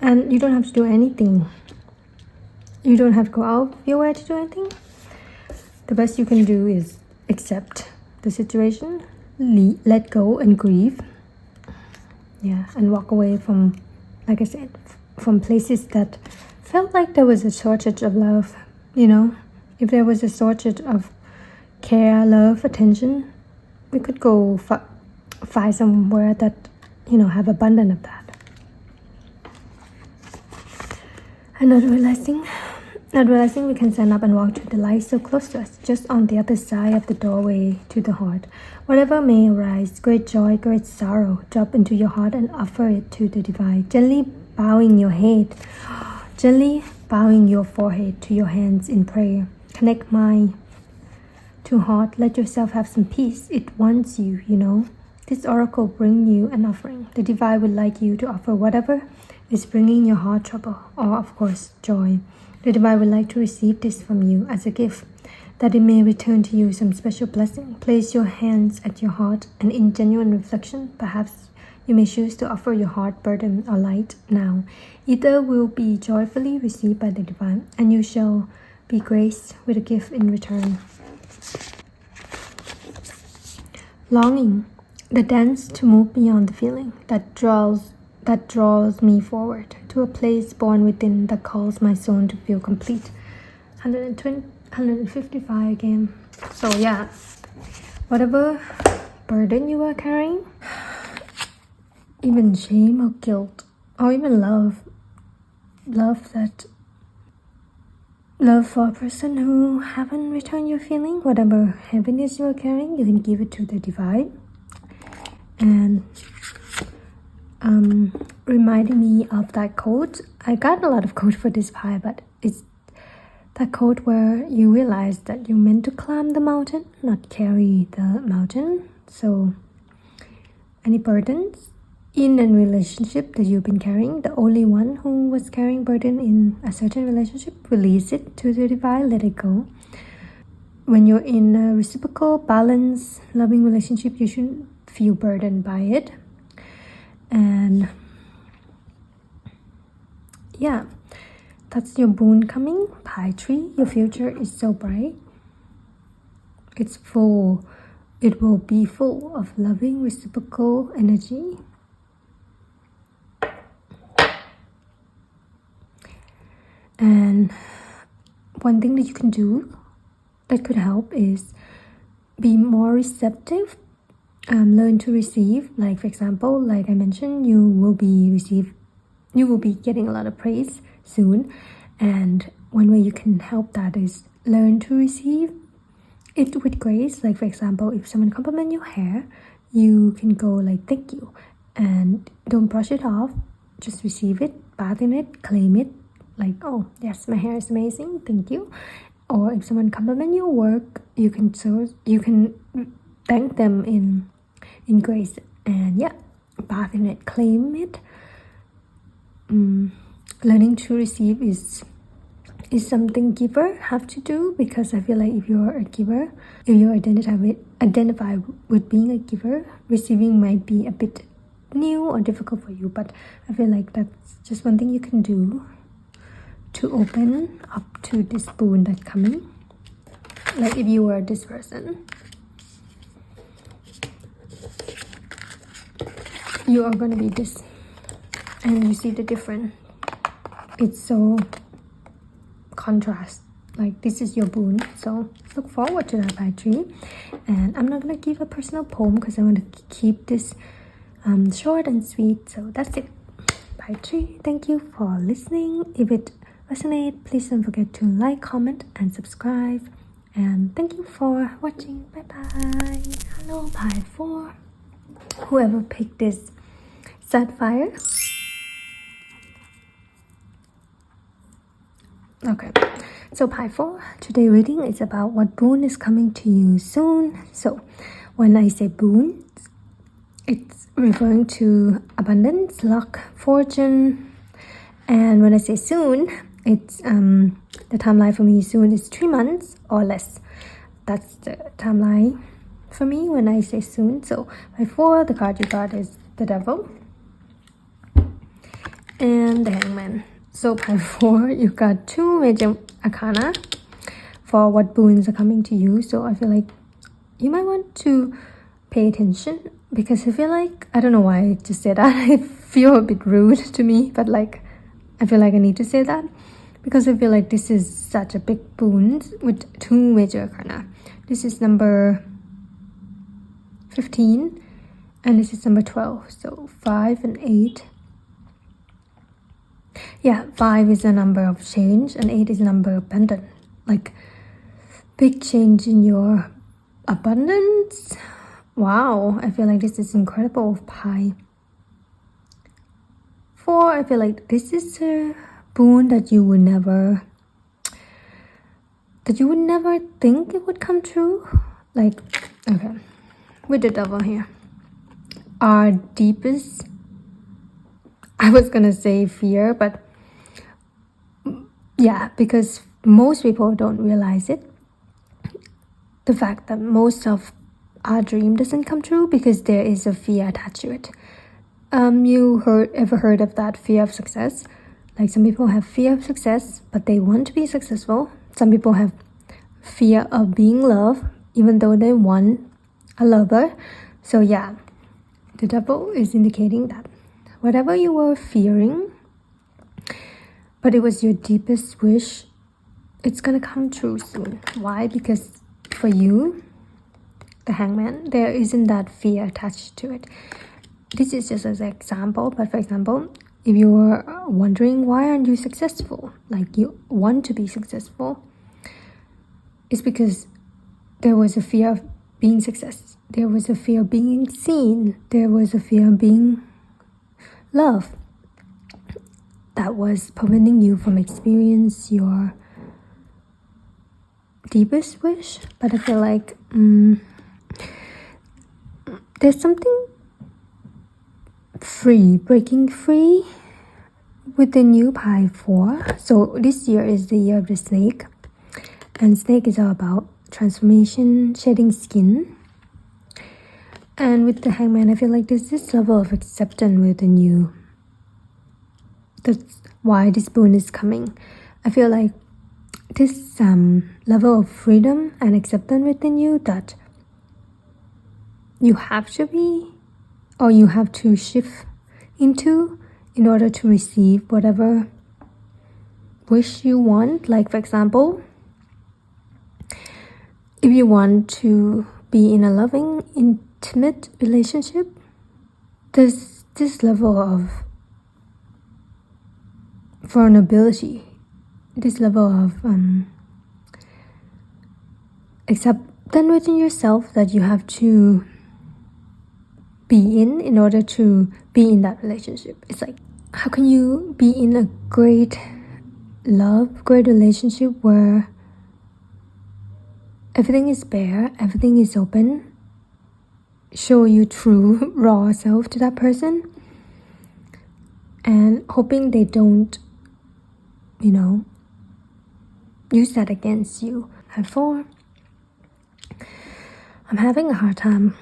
[SPEAKER 1] and you don't have to do anything. You don't have to go out of your way to do anything. The best you can do is accept the situation, let go and grieve. Yeah, and walk away from, like I said, from places that felt like there was a shortage of love. You know, if there was a shortage of care, love, attention, we could go find somewhere that, you know, have abundance of that. And not realizing we can stand up and walk to the light so close to us, just on the other side of the doorway to the heart. Whatever may arise, great joy, great sorrow, drop into your heart and offer it to the divine. Gently bowing your head, gently bowing your forehead to your hands in prayer. Connect mind to heart. Let yourself have some peace. It wants you, you know. This oracle bring you an offering. The divine would like you to offer whatever is bringing your heart trouble, or of course joy. The divine would like to receive this from you as a gift, that it may return to you some special blessing. Place your hands at your heart, and in genuine reflection, perhaps you may choose to offer your heart burden or light now. Either will be joyfully received by the divine, and you shall be graced with a gift in return. Longing, the dance to move beyond the feeling that draws me forward to a place born within that calls my soul to feel complete. 155 again. So yeah, whatever burden you are carrying, even shame or guilt, or even love for a person who haven't returned your feeling, whatever heaviness you are carrying, you can give it to the divine. And reminding me of that quote. I got a lot of quotes for this pie, but it's that quote where you realize that you're meant to climb the mountain, not carry the mountain. So any burdens in a relationship that you've been carrying, the only one who was carrying burden in a certain relationship, release it to the divine, let it go. When you're in a reciprocal, balanced, loving relationship, you shouldn't feel burdened by it. And yeah, that's your boon coming. Pie tree, your future is so bright. It's full. It will be full of loving, reciprocal energy. And one thing that you can do that could help is be more receptive. Learn to receive. Like for example, like I mentioned, you will be getting a lot of praise soon, and one way you can help that is learn to receive it with grace. Like for example, if someone compliments your hair, you can go like thank you, and don't brush it off. Just receive it, bath in it, claim it. Like, oh yes, my hair is amazing, thank you. Or if someone compliments your work, you can thank them in grace, and yeah, bath in it, claim it. Learning to receive is something giver have to do, because I feel like if you're a giver, if you identify with being a giver, receiving might be a bit new or difficult for you. But I feel like that's just one thing you can do to open up to this boon that's coming. Like if you were this person, you are gonna be this, and you see the difference. It's so contrast. Like this is your boon, so look forward to that pie tree. And I'm not gonna give a personal poem because I want to keep this short and sweet. So that's it. Pie tree. Thank you for listening. If it resonates, please don't forget to like, comment, and subscribe. And thank you for watching. Bye bye. Hello, pie 4. Whoever picked this Sapphire. Okay, so pie 4, today reading is about what boon is coming to you soon. So when I say boon, it's referring to abundance, luck, fortune. And when I say soon, it's the timeline for me soon is 3 months or less. That's the timeline for me when I say soon. So by 4, the card you got is the Devil and the Hangman. So by 4, you got 2 major arcana for what boons are coming to you. So I feel like you might want to pay attention, because I feel like, I don't know why I just said that. I feel a bit rude to me, but like I feel like I need to say that because I feel like this is such a big boon with 2 major arcana. This is number 15 and this is number 12. So 5 and 8. Yeah, 5 is a number of change and 8 is a number of abundance. Like big change in your abundance. Wow, I feel like this is incredible pie. 4, I feel like this is a boon that you would never think it would come true. Like, okay, with the Devil here, our deepest, I was gonna say fear, but yeah, because most people don't realize it, the fact that most of our dream doesn't come true because there is a fear attached to it. You ever heard of that fear of success? Like some people have fear of success, but they want to be successful. Some people have fear of being loved, even though they want a lover. So yeah, the Devil is indicating that whatever you were fearing, but it was your deepest wish, it's gonna come true soon. Why? Because for you, the Hangman, there isn't that fear attached to it. This is just as an example, but for example, if you were wondering why aren't you successful, like you want to be successful, it's because there was a fear of being success. There was a fear of being seen. There was a fear of being loved that was preventing you from experience your deepest wish. But I feel like there's something breaking free with the new pie 4. So this year is the year of the snake, and snake is all about transformation, shedding skin. And with the Hangman, I feel like there's this level of acceptance with the new. That's why this boon is coming. I feel like this level of freedom and acceptance within you that you have to be, or you have to shift into in order to receive whatever wish you want. Like for example, if you want to be in a loving, intimate relationship, there's this level of vulnerability, this level of acceptance within yourself that you have to be in order to be in that relationship. It's like, how can you be in a great love, great relationship where everything is bare, everything is open, show your true raw self to that person, and hoping they don't, use that against you. And 4, I'm having a hard time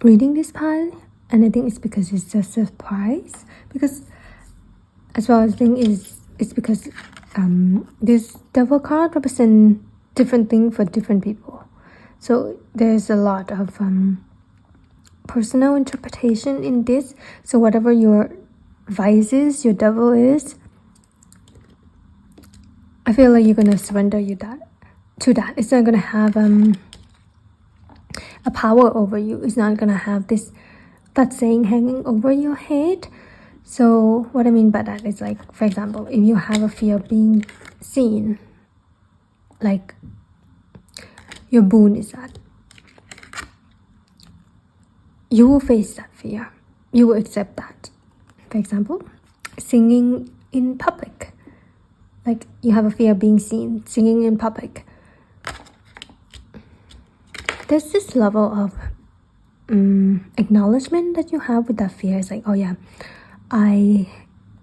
[SPEAKER 1] reading this pile, and I think it's because it's just a surprise. Because as well as the thing is, it's because this Devil card represents different things for different people. So there's a lot of personal interpretation in this. So whatever your vices, your Devil is, I feel like you're gonna surrender to that. It's not gonna have a power over you. It's not gonna have that saying hanging over your head. So what I mean by that is, like, for example, if you have a fear of being seen, like your boon is that you will face that fear. You will accept that. For example, singing in public. Like you have a fear of being seen, singing in public. There's this level of acknowledgement that you have with that fear. It's like, oh yeah, I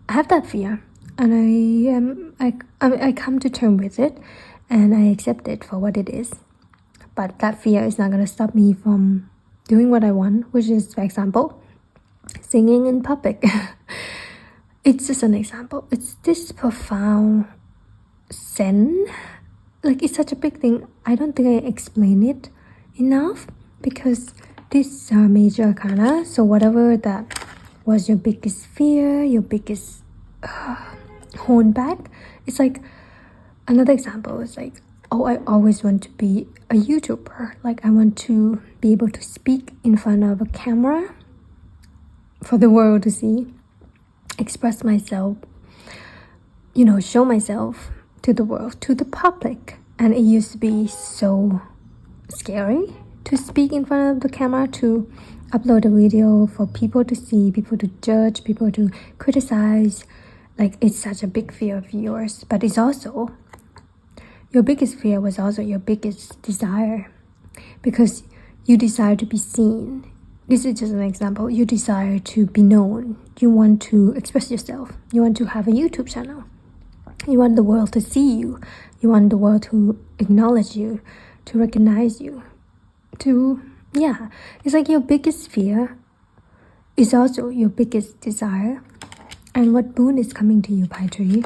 [SPEAKER 1] have that fear, and I come to terms with it, and I accept it for what it is. But that fear is not gonna stop me from doing what I want, which is, for example, singing in public. It's just an example. It's this profound sense. Like, it's such a big thing. I don't think I explain it enough, because these are major arcana. So whatever that was your biggest fear, your biggest hold back, it's like, another example is like, oh, I always want to be a YouTuber. Like, I want to be able to speak in front of a camera for the world to see, express myself, show myself to the world, to the public. And it used to be so scary to speak in front of the camera, to upload a video for people to see, people to judge, people to criticize. Like, it's such a big fear of yours. But it's also, your biggest fear was also your biggest desire, because you desire to be seen. This is just an example. You desire to be known. You want to express yourself. You want to have a YouTube channel. You want the world to see you. You want the world to acknowledge you, to recognize you. It's like your biggest fear is also your biggest desire. And what Boon is coming to you, Pi Tree,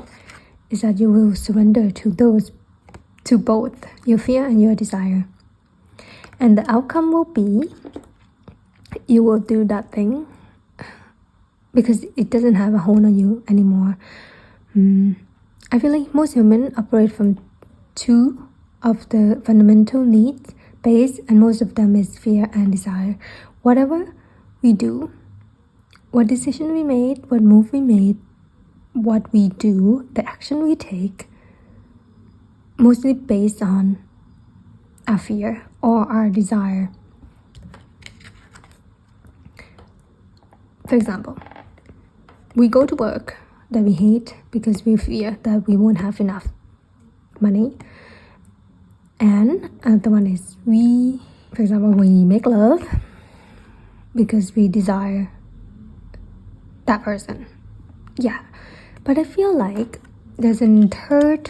[SPEAKER 1] is that you will surrender to both your fear and your desire. And the outcome will be, you will do that thing because it doesn't have a hold on you anymore. I feel like most humans operate from two of the fundamental needs base, and most of them is fear and desire. Whatever we do, what decision we made, what move we made, what we do, the action we take, mostly based on our fear or our desire. For example, we go to work that we hate because we fear that we won't have enough money. And another one is for example, we make love because we desire that person. Yeah. But I feel like there's a third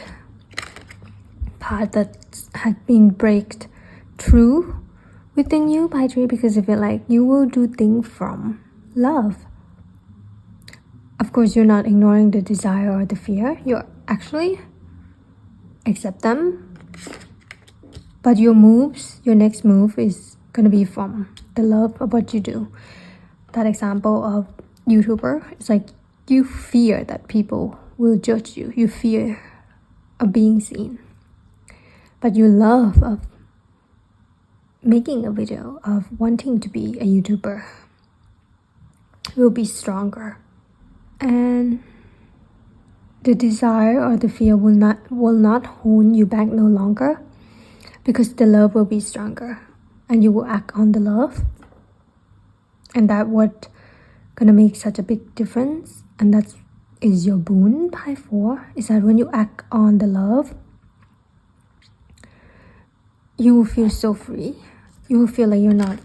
[SPEAKER 1] part that had been breaked through within you, Pi Tree, because I feel like you will do things from love. Of course, you're not ignoring the desire or the fear. You actually accept them. But your next move is going to be from the love of what you do. That example of YouTuber, it's like you fear that people will judge you. You fear of being seen. But your love of making a video, of wanting to be a YouTuber, will be stronger. And the desire or the fear will not hold you back no longer, because the love will be stronger and you will act on the love. And that what gonna make such a big difference, and that is your boon, Pi 4, is that when you act on the love, you will feel so free. You will feel like you're not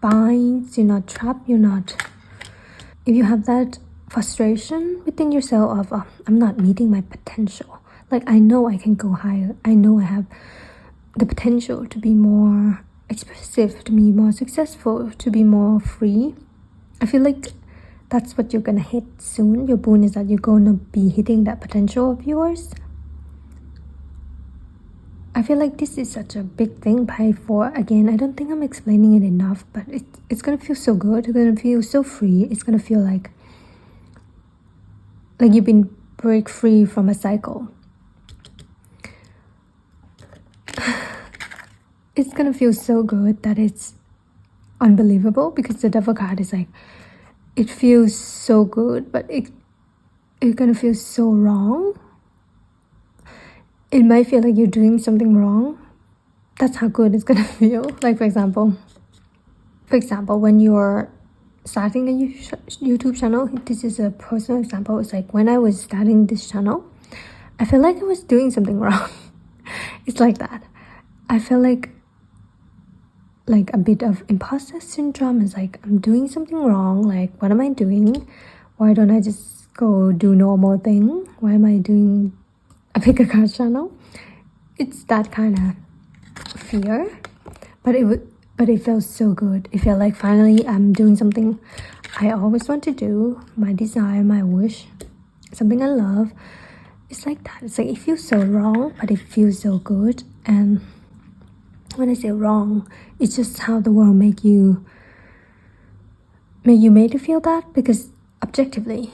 [SPEAKER 1] bound, you're not trapped, if you have that frustration within yourself of, oh, I'm not meeting my potential. Like, I know I can go higher. I know I have the potential to be more expressive, to be more successful, to be more free. I feel like that's what you're gonna hit soon. Your boon is that you're gonna be hitting that potential of yours. I feel like this is such a big thing, Pi 4. Again, I don't think I'm explaining it enough, but it's gonna feel so good. It's gonna feel so free. It's gonna feel like you've been break free from a cycle. It's gonna feel so good that it's unbelievable, because the devil card is like, it feels so good, but it's gonna feel so wrong. It might feel like you're doing something wrong. That's how good it's gonna feel. Like, for example, when you're starting a YouTube channel, this is a personal example. It's like when I was starting this channel, I felt like I was doing something wrong. It's like that. I felt like like a bit of imposter syndrome. It's like, I'm doing something wrong. Like, what am I doing? Why don't I just go do normal thing? Why am I doing a pick a card channel? It's that kind of fear, but it feels so good. It feels like finally I'm doing something I always want to do, my desire, my wish, something I love. It's like that. It's like it feels so wrong, but it feels so good. And when I say wrong, it's just how the world made you made to feel that, because objectively,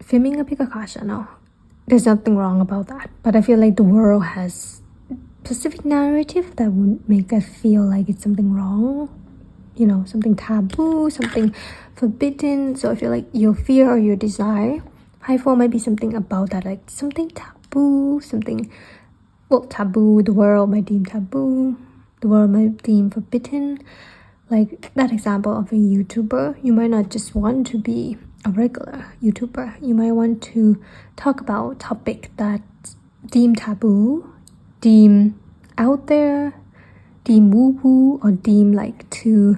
[SPEAKER 1] filming a pick a card channel, there's nothing wrong about that. But I feel like the world has specific narrative that would make us feel like it's something wrong, you know, something taboo, something forbidden. So I feel like your fear or your desire, high four, might be something about that, like something taboo, something, well, taboo, the world might deem taboo, the world might deem forbidden. Like that example of a YouTuber, you might not just want to be a regular YouTuber. You might want to talk about topic that deem taboo, deem out there, deem woo-woo, or deem like too,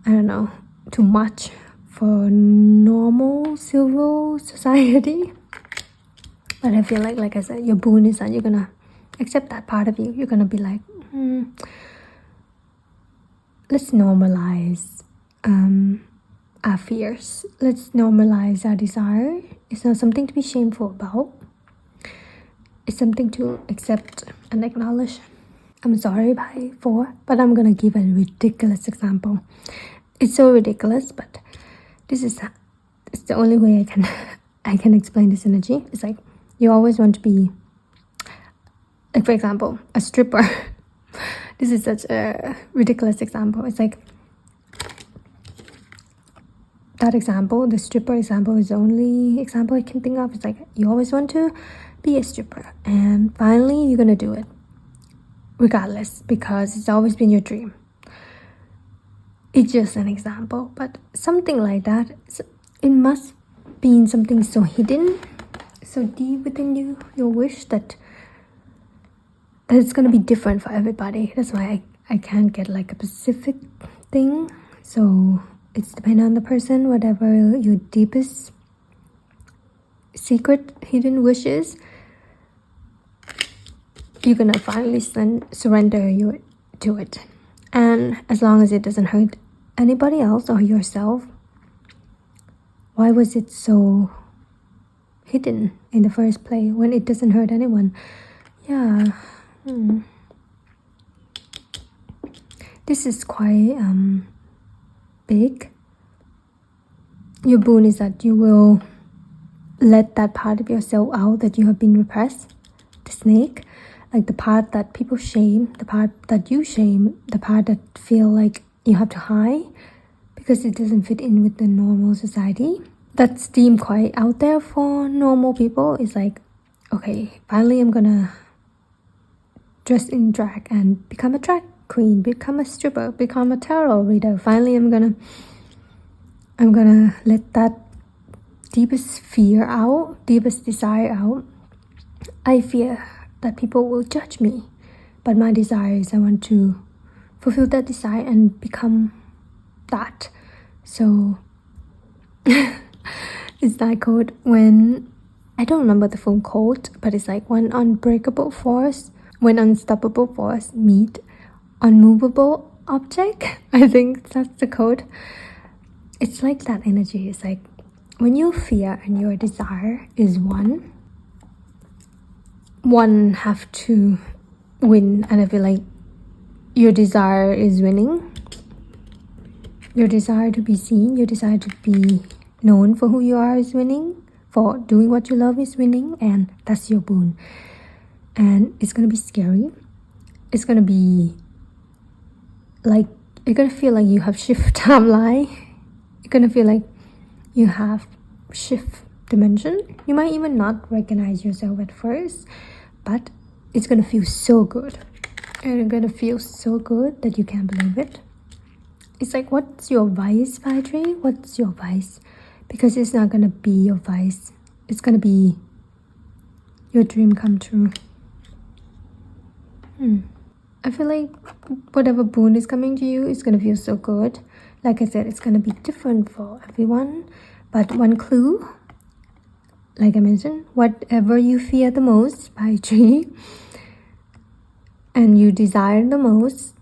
[SPEAKER 1] I don't know, too much for normal civil society. But I feel like I said, your boon is that you're gonna accept that part of you. You're gonna be like, let's normalize our fears. Let's normalize our desire. It's not something to be shameful about. It's something to accept and acknowledge. I'm sorry, bye for, but I'm gonna give a ridiculous example. It's so ridiculous, but it's the only way I can explain this energy. It's like you always want to be, like, for example, a stripper. This is such a ridiculous example. It's like that example, the stripper example, is the only example I can think of. It's like you always want to be a stripper, and finally you're gonna do it regardless, because it's always been your dream. It's just an example, but something like that, it must be something so hidden, so deep within you, your wish, that it's gonna be different for everybody. That's why I can't get like a specific thing. So it's dependent on the person, whatever your deepest secret hidden wish is, you're gonna finally surrender you to it. And as long as it doesn't hurt anybody else or yourself, why was it so hidden in the first place when it doesn't hurt anyone? Yeah. This is quite big. Your boon is that you will let that part of yourself out that you have been repressed, the snake, like the part that people shame, the part that you shame, the part that feel like you have to hide because it doesn't fit in with the normal society. That's deemed quite out there for normal people. It's like, okay, finally I'm gonna dress in drag and become a drag queen, become a stripper, become a tarot reader. Finally I'm gonna let that deepest fear out, deepest desire out. I fear that people will judge me, but my desire is I want to fulfill that desire and become that. So it's that quote, when I don't remember the full quote, but it's like, when unbreakable force, when unstoppable force meet unmovable object. I think that's the quote. It's like that energy. It's like when your fear and your desire is one have to win, and I feel like your desire is winning. Your desire to be seen, your desire to be known for who you are is winning, for doing what you love is winning, and that's your boon. And it's gonna be scary. It's gonna be like, you're gonna feel like you have shift timeline. You're gonna feel like you have shift dimension. You might even not recognize yourself at first, but it's gonna feel so good. And you're gonna feel so good that you can't believe it. It's like, what's your vice, Padre? What's your vice? Because it's not gonna be your vice. It's gonna be your dream come true. I feel like whatever boon is coming to you is going to feel so good. Like I said, it's going to be different for everyone. But one clue, like I mentioned, whatever you fear the most by tree and you desire the most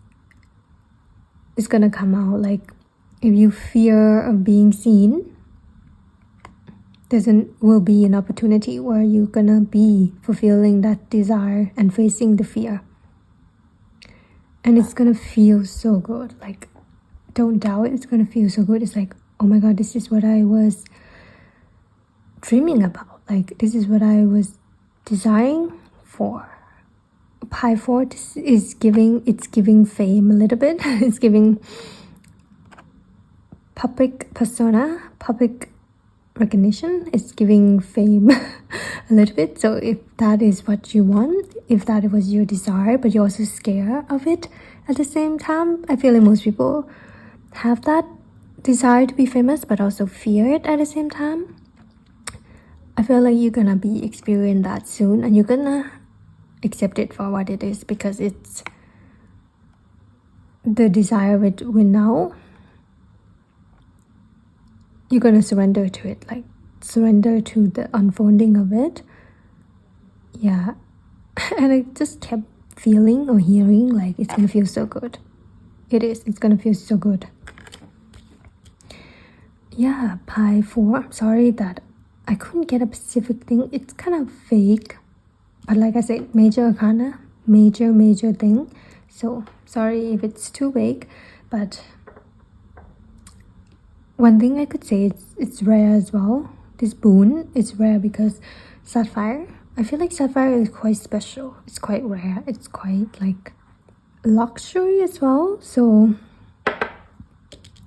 [SPEAKER 1] is going to come out. Like if you fear of being seen, will be an opportunity where you're going to be fulfilling that desire and facing the fear. And it's going to feel so good. Like, don't doubt it. It's going to feel so good. It's like, oh my God, this is what I was dreaming about. Like, this is what I was desiring for. Pi 4 is giving fame a little bit. It's giving public persona, public recognition. It's giving fame a little bit. So if that is what you want, if that was your desire, but you're also scared of it at the same time, I feel like most people have that desire to be famous but also fear it at the same time. I feel like you're gonna be experiencing that soon, and you're gonna accept it for what it is, because it's the desire of it will now. You're gonna surrender to it, like surrender to the unfolding of it. Yeah. And I just kept feeling or hearing like it's gonna feel so good. It's gonna feel so good. Yeah, Pi 4. I'm sorry that I couldn't get a specific thing. It's kind of vague, but like I said, major arcana, major thing. So sorry if it's too vague, but one thing I could say, it's rare as well. This boon is rare because Sapphire, I feel like Sapphire is quite special. It's quite rare. It's quite like luxury as well. So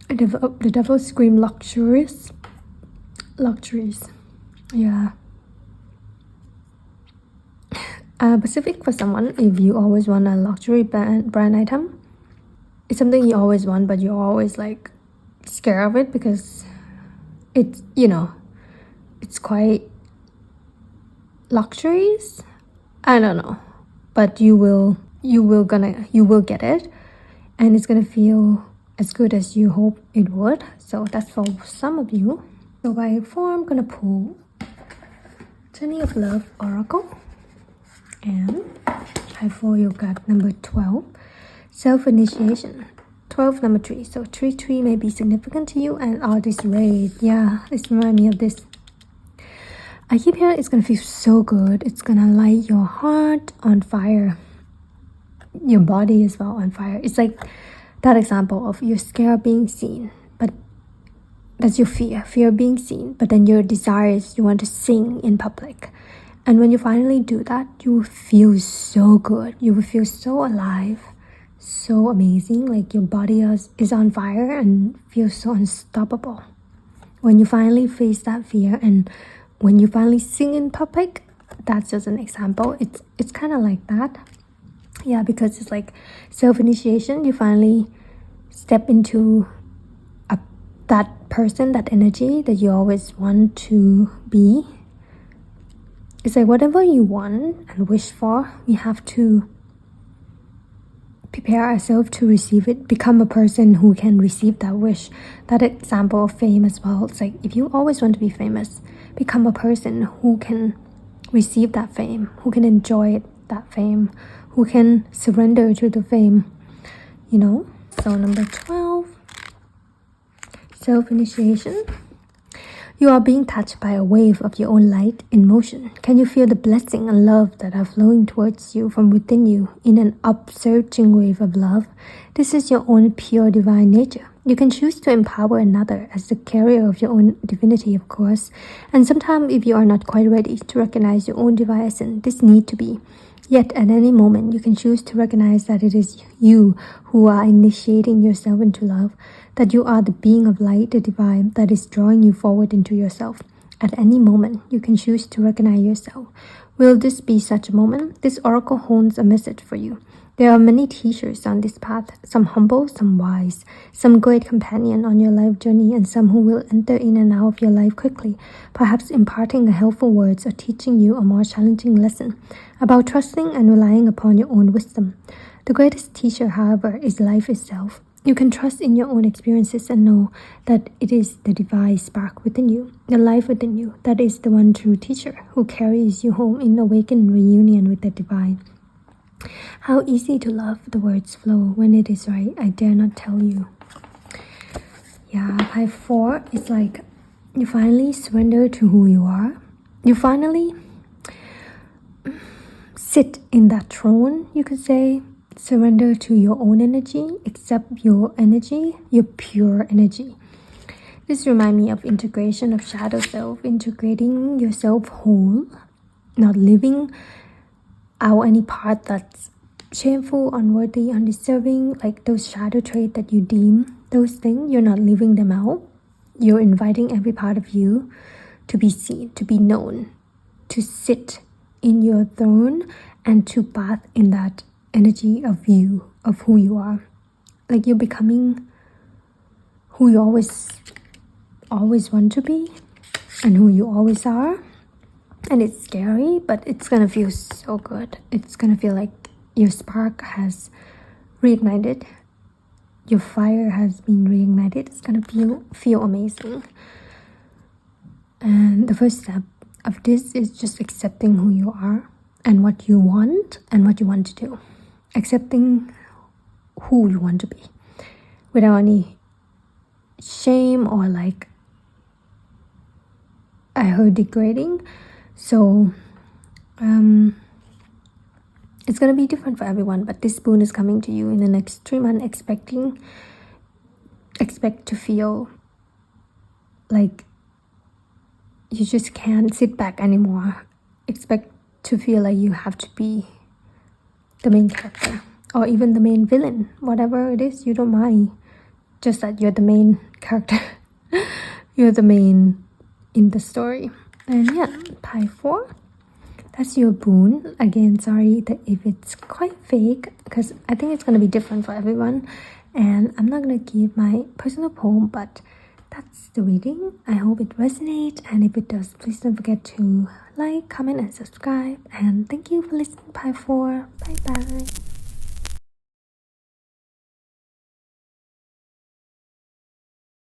[SPEAKER 1] the devil scream luxuries. Yeah. Specific for someone, if you always want a luxury brand item, it's something you always want, but you're always like scared of it because it's, it's quite luxuries. I don't know, but you will get it, and it's gonna feel as good as you hope it would. So that's for some of you. So by 4, I'm gonna pull Journey of Love Oracle, and by 4 you got number 12, Self-Initiation. 12, number 3. So 3 may be significant to you, and all this red. Yeah, this reminds me of this. I keep hearing it's gonna feel so good. It's gonna light your heart on fire, your body as well on fire. It's like that example of you're scared of being seen, but that's your fear of being seen. But then your desire is you want to sing in public, and when you finally do that, you will feel so good. You will feel so alive, so amazing. Like your body is on fire and feels so unstoppable when you finally face that fear. And when you finally sing in public, that's just an example. It's kind of like that. Yeah, because it's like self-initiation. You finally step into that person, that energy that you always want to be. It's like whatever you want and wish for, we have to prepare ourselves to receive it, become a person who can receive that wish. That example of fame as well. It's like if you always want to be famous, become a person who can receive that fame, who can enjoy that fame, who can surrender to the fame, So number 12, self-initiation. You are being touched by a wave of your own light in motion. Can you feel the blessing and love that are flowing towards you from within you in an upsurging wave of love? This is your own pure divine nature. You can choose to empower another as the carrier of your own divinity, of course. And sometimes if you are not quite ready to recognize your own divine essence, this need to be. Yet at any moment, you can choose to recognize that it is you who are initiating yourself into love, that you are the being of light, the divine, that is drawing you forward into yourself. At any moment, you can choose to recognize yourself. Will this be such a moment? This oracle holds a message for you. There are many teachers on this path, some humble, some wise, some great companion on your life journey, and some who will enter in and out of your life quickly, perhaps imparting helpful words or teaching you a more challenging lesson about trusting and relying upon your own wisdom. The greatest teacher, however, is life itself. You can trust in your own experiences and know that it is the divine spark within you, the life within you, that is the one true teacher who carries you home in awakened reunion with the divine. How easy to love, the words flow when it is right, I dare not tell you. Yeah, pie 4 is like you finally surrender to who you are. You finally sit in that throne, you could say. Surrender to your own energy, accept your energy, your pure energy. This reminds me of integration of shadow self, integrating yourself whole, not living out any part that's shameful, unworthy, undeserving, like those shadow traits that you deem those things, you're not living them out. You're inviting every part of you to be seen, to be known, to sit in your throne and to bath in that energy of you, of who you are. Like you're becoming who you always want to be and who you always are. And it's scary, but it's gonna feel so good. It's gonna feel like your spark has reignited. Your fire has been reignited. It's gonna feel amazing. And the first step of this is just accepting who you are and what you want to do. Accepting who you want to be without any shame or like I heard degrading. So it's gonna be different for everyone, but this boon is coming to you in the next 3 months. Expect to feel like you just can't sit back anymore. Expect to feel like you have to be the main character or even the main villain, whatever it is, you don't mind, just that you're the main character. You're the main in the story. And yeah, pie 4, that's your boon. Again, sorry that if it's quite fake, because I think it's going to be different for everyone, and I'm not going to give my personal poem, but that's the reading. I hope it resonates, and if it does, please don't forget to like, comment and subscribe. And thank you for listening, pie 4. Bye bye.